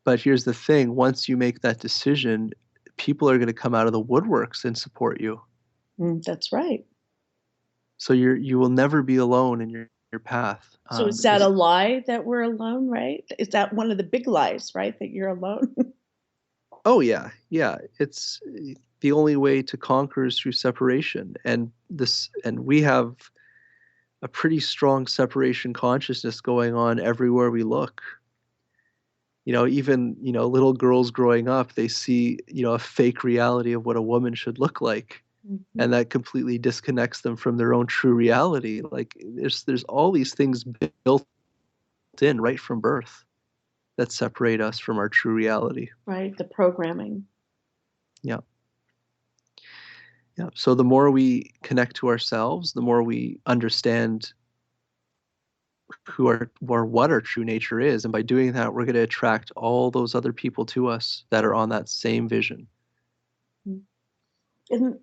But here's the thing, once you make that decision, people are going to come out of the woodworks and support you. That's right. So you will never be alone in your path. So is that a lie that we're alone, right? Is that one of the big lies, right? That you're alone? Oh yeah, yeah. It's the only way to conquer is through separation, and we have a pretty strong separation consciousness going on everywhere we look. Even little girls growing up, they see a fake reality of what a woman should look like, Mhm. and that completely disconnects them from their own true reality. Like there's all these things built in right from birth that separate us from our true reality. Right, the programming. Yeah. Yeah. So the more we connect to ourselves, the more we understand who our or what our true nature is. And by doing that, we're going to attract all those other people to us that are on that same vision. Mm.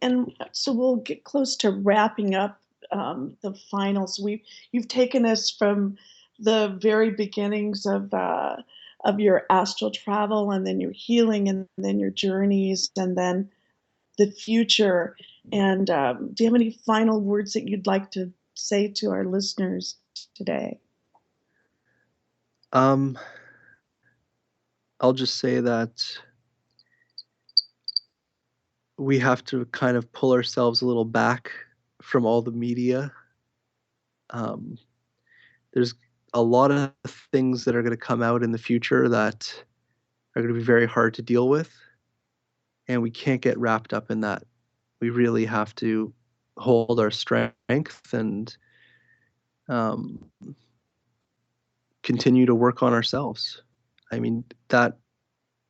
And so we'll get close to wrapping up the finals. You've taken us from the very beginnings of your astral travel, and then your healing, and then your journeys, and then the future. And do you have any final words that you'd like to say to our listeners today? Um, I'll just say that we have to kind of pull ourselves a little back from all the media. Um, there's a lot of things that are going to come out in the future that are going to be very hard to deal with, and we can't get wrapped up in that. We really have to hold our strength and um, continue to work on ourselves. I mean, that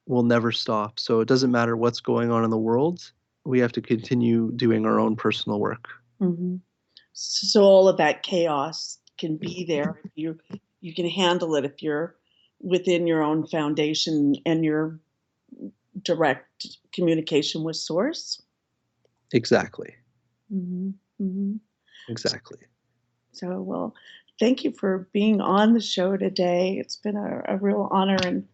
will never stop. So it doesn't matter what's going on in the world. We have to continue doing our own personal work. Mm-hmm. So all of that chaos can be there if you can handle it if you're within your own foundation and your direct communication with source. Exactly. Mm-hmm. Mm-hmm. Exactly. So, well, thank you for being on the show today. It's been a real honor and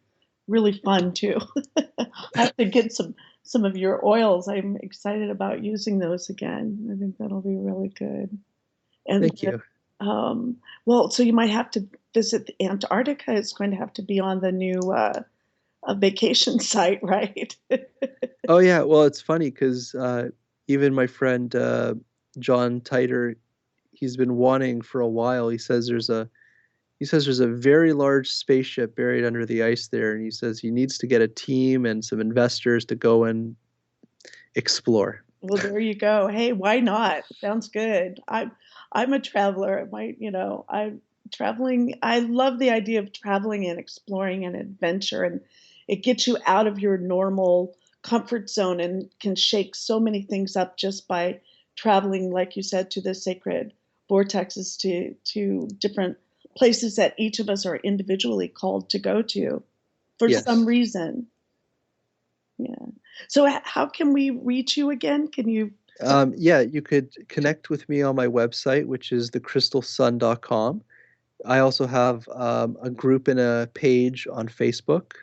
really fun too. I have to get some of your oils. I'm excited about using those again. I think that'll be really good. And Thank you. well, so you might have to visit Antarctica. It's going to have to be on the new vacation site, right? Oh yeah. Well, it's funny because even my friend John Titer, he's been wanting for a while. He says there's a very large spaceship buried under the ice there, and he says he needs to get a team and some investors to go and explore. Well, there you go. Hey, why not? Sounds good. I'm a traveler. It might, I'm traveling. I love the idea of traveling and exploring and adventure, and it gets you out of your normal comfort zone and can shake so many things up just by traveling, like you said, to the sacred vortexes, to different places that each of us are individually called to go to for some Yes. reason. Yeah. So how can we reach you again? Can you Yeah, you could connect with me on my website, which is thecrystalsun.com. I also have a group and a page on Facebook,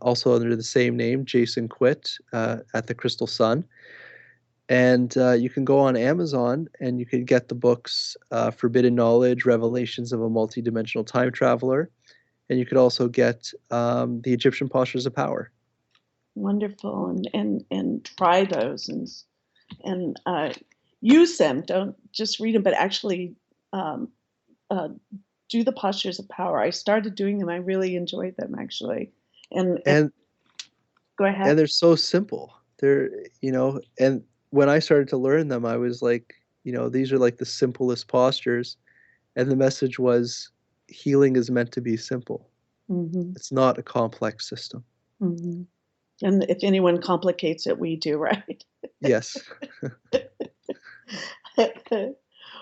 also under the same name, Jason Quitt, at the Crystal Sun. And you can go on Amazon and you can get the books Forbidden Knowledge, Revelations of a Multidimensional Time Traveler. And you could also get the Egyptian Postures of Power. wonderful and try those and use them. Don't just read them, but actually um, uh, do the postures of power. I started doing them. I really enjoyed them actually. And And go ahead. and they're so simple. And when I started to learn them, I was like, these are like the simplest postures. And the message was healing is meant to be simple. Hmm. It's not a complex system. Hmm. And if anyone complicates it, we do, right? Yes.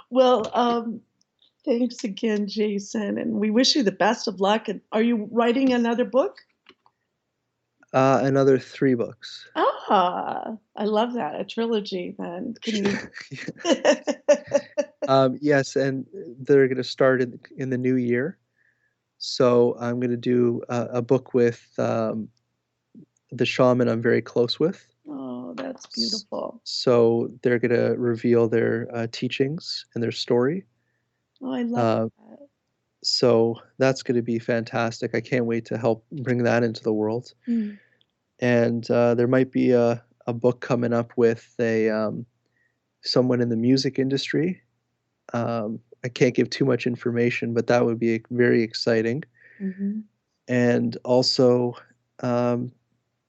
Well, thanks again, Jason, and we wish you the best of luck. And are you writing another book? Another 3 books. Ah, I love that. A trilogy, then. Can you? Yes, and they're going to start in the new year. So I'm going to do a book with the shaman I'm very close with. Oh, that's S- beautiful. So they're going to reveal their teachings and their story. Oh, I love Uh, that. so that's going to be fantastic. I can't wait to help bring that into the world. Mm. and there might be a book coming up with a someone in the music industry. I can't give too much information, but that would be very exciting. Mm-hmm. And also, um,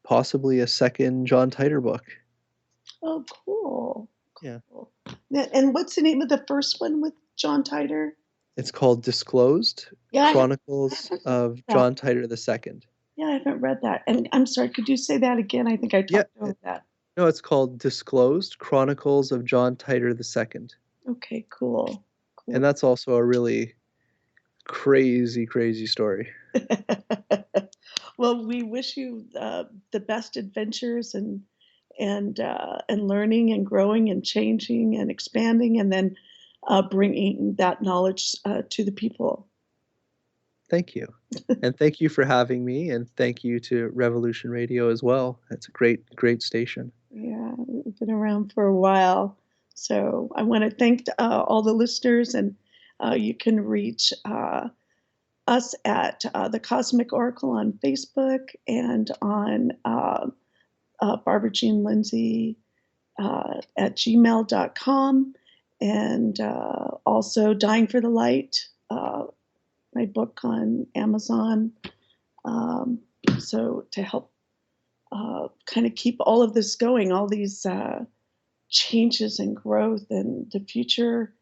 possibly a second John Titor book. Oh, cool. Yeah. Cool. And what's the name of the first one with John Titor? It's called Disclosed Yeah, Chronicles of that. John Titor II. Yeah, I haven't read that. And I'm sorry, could you say that again? I think I Yeah. talked over that. No, it's called Disclosed Chronicles of John Titor II. Okay, cool. And Cool. that's also a really crazy, crazy story. Well, we wish you the best adventures and learning and growing and changing and expanding, and then bringing that knowledge to the people. Thank you. And thank you for having me, and thank you to Revolution Radio as well. It's a great, great station. Yeah, we've been around for a while. So I want to thank all the listeners, and you can reach us at the Cosmic Oracle on Facebook and on Barbara Jean Lindsey at gmail.com, and also Dying for the Light, my book on Amazon. Um, so to help kind of keep all of this going, all these changes and growth and the future,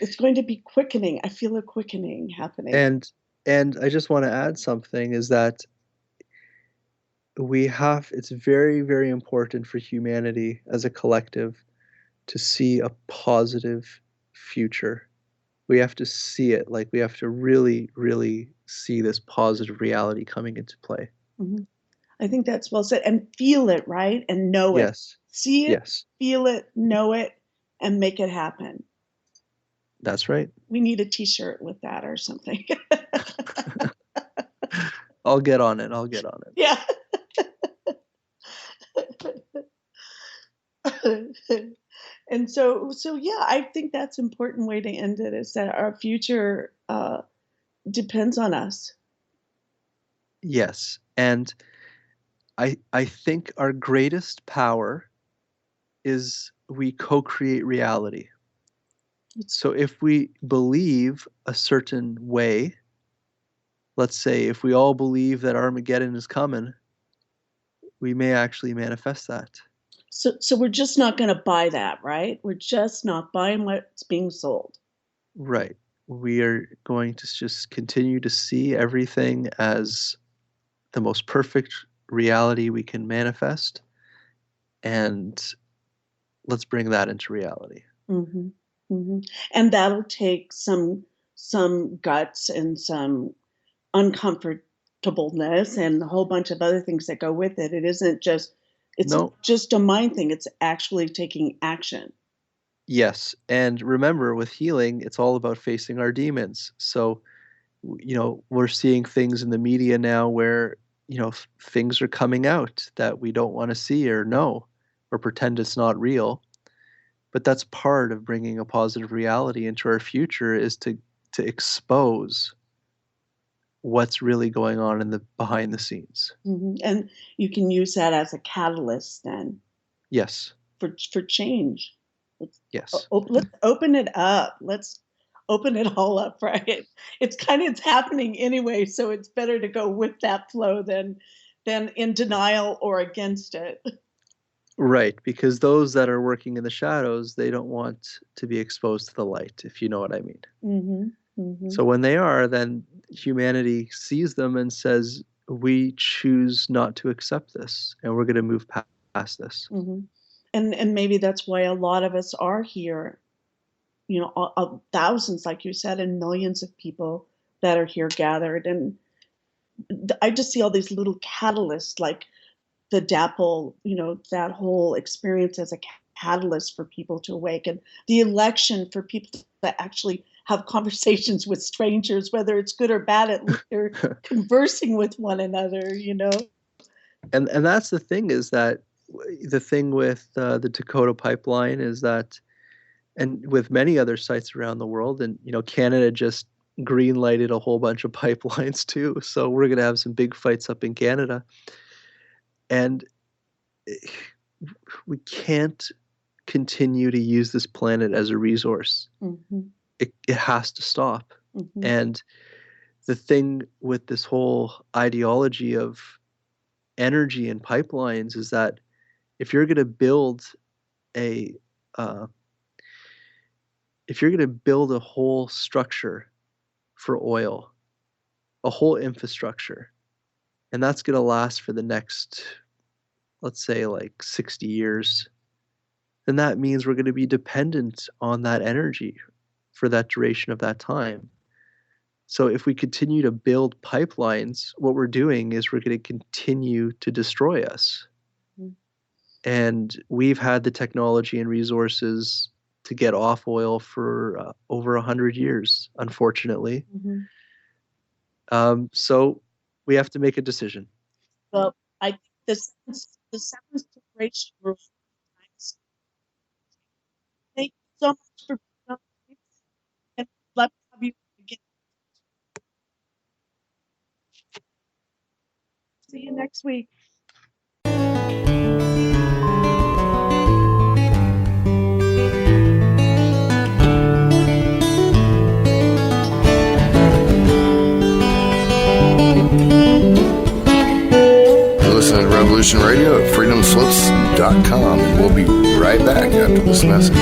it's going to be quickening. I feel a quickening happening. And I just want to add something is that it's very, very important for humanity as a collective to see a positive future. We have to see it, like we have to really, really see this positive reality coming into play. Mm-hmm. I think that's well said. And feel it, right? And know it. Yes. See it, Yes. feel it, know it, and make it happen. That's right. We need a t-shirt with that or something. I'll get on it. I'll get on it. Yeah. And so yeah, I think that's an important way to end it, is that our future depends on us. Yes. And I think our greatest power is we co-create reality. So if we believe a certain way, let's say if we all believe that Armageddon is coming, we may actually manifest that. So we're just not going to buy that, right? We're just not buying what's being sold. Right. We are going to just continue to see everything as the most perfect reality we can manifest, and let's bring that into reality. Mm-hmm. Mm-hmm. And that'll take some guts and some uncomfortableness and a whole bunch of other things that go with it. It's No. not just a mind thing, it's actually taking action. Yes. And remember, with healing, it's all about facing our demons. So, we're seeing things in the media now where, things are coming out that we don't want to see or know or pretend it's not real. But that's part of bringing a positive reality into our future, is to expose what's really going on in the behind the scenes. Mm-hmm. And you can use that as a catalyst then. Yes. For change. Yes. Let's open it up. Let's open it all up, right? It's happening anyway, so it's better to go with that flow than in denial or against it. Right, because those that are working in the shadows, they don't want to be exposed to the light, if you know what I mean. Mm-hmm. Mm-hmm. So when they are, then humanity sees them and says, we choose not to accept this, and we're going to move past this. Mm-hmm. And maybe that's why a lot of us are here, thousands, like you said, and millions of people that are here gathered. And I just see all these little catalysts, like the DAPL, that whole experience as a catalyst for people to awaken. The election for people to actually have conversations with strangers, whether it's good or bad, at least they're conversing with one another. And that's the thing, is that the thing with the Dakota pipeline is that, and with many other sites around the world, and Canada just green lighted a whole bunch of pipelines too. So we're going to have some big fights up in Canada. And we can't continue to use this planet as a resource. Mm-hmm. It has to stop. Mm-hmm. And the thing with this whole ideology of energy and pipelines is that if you're going to build a uh, if you're going to build a whole structure for oil, a whole infrastructure, and that's going to last for the next, let's say, like 60 years, then that means we're going to be dependent on that energy for that duration of that time. So if we continue to build pipelines, what we're doing is we're going to continue to destroy us. Mm-hmm. And we've had the technology and resources to get off oil for over 100 years, unfortunately. Mm-hmm. So we have to make a decision. Well, I think the seventh generation rule. Thank you so much for being on, and love to have you again. See you next week. Listening to Revolution Radio at freedomslips.com, and we'll be right back after this message.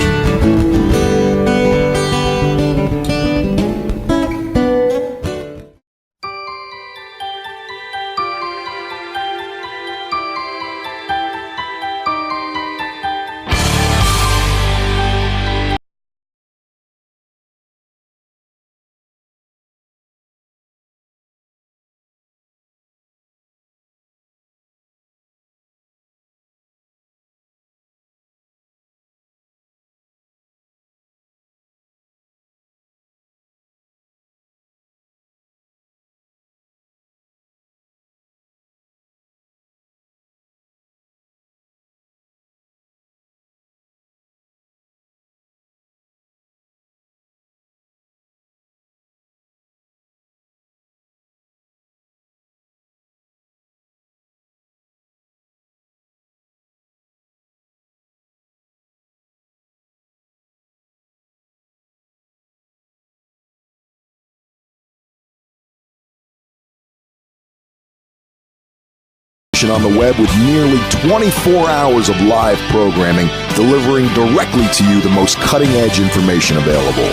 On the web with nearly 24 hours of live programming, delivering directly to you the most cutting-edge information available.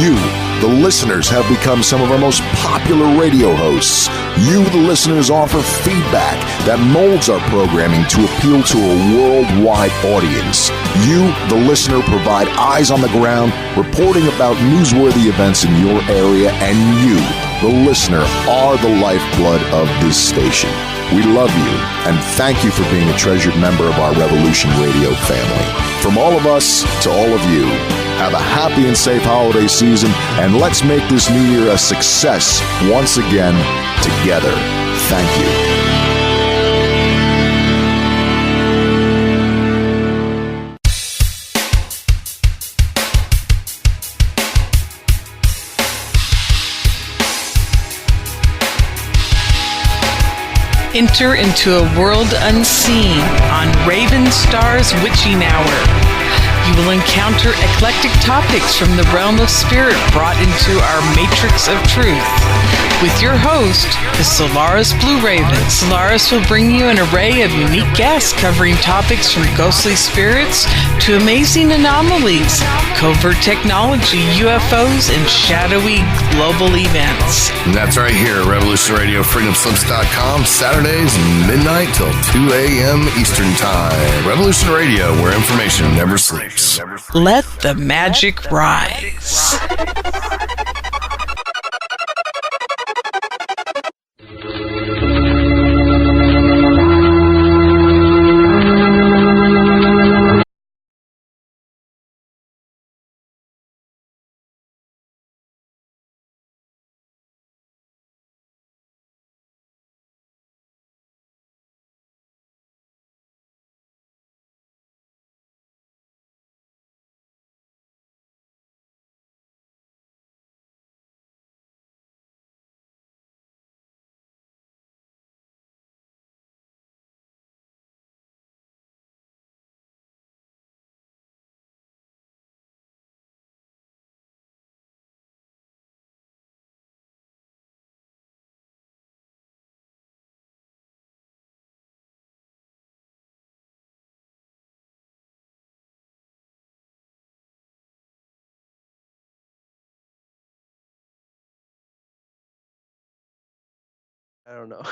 You, the listeners, have become some of our most popular radio hosts. You, the listeners, offer feedback that molds our programming to appeal to a worldwide audience. You, the listener, provide eyes on the ground, reporting about newsworthy events in your area, and you, the listener, are the lifeblood of this station. We love you, and thank you for being a treasured member of our Revolution Radio family. From all of us to all of you, have a happy and safe holiday season, and let's make this new year a success once again together. Thank you. Enter into a world unseen on Raven Star's Witching Hour. You will encounter eclectic topics from the realm of spirit brought into our matrix of truth. With your host, the Solaris Blue Raven. Solaris will bring you an array of unique guests covering topics from ghostly spirits to amazing anomalies, covert technology, UFOs, and shadowy global events. And that's right here at Revolution Radio, freedomslips.com, Saturdays, midnight till 2 a.m. Eastern Time. Revolution Radio, where information never sleeps. Let the magic rise. I don't know.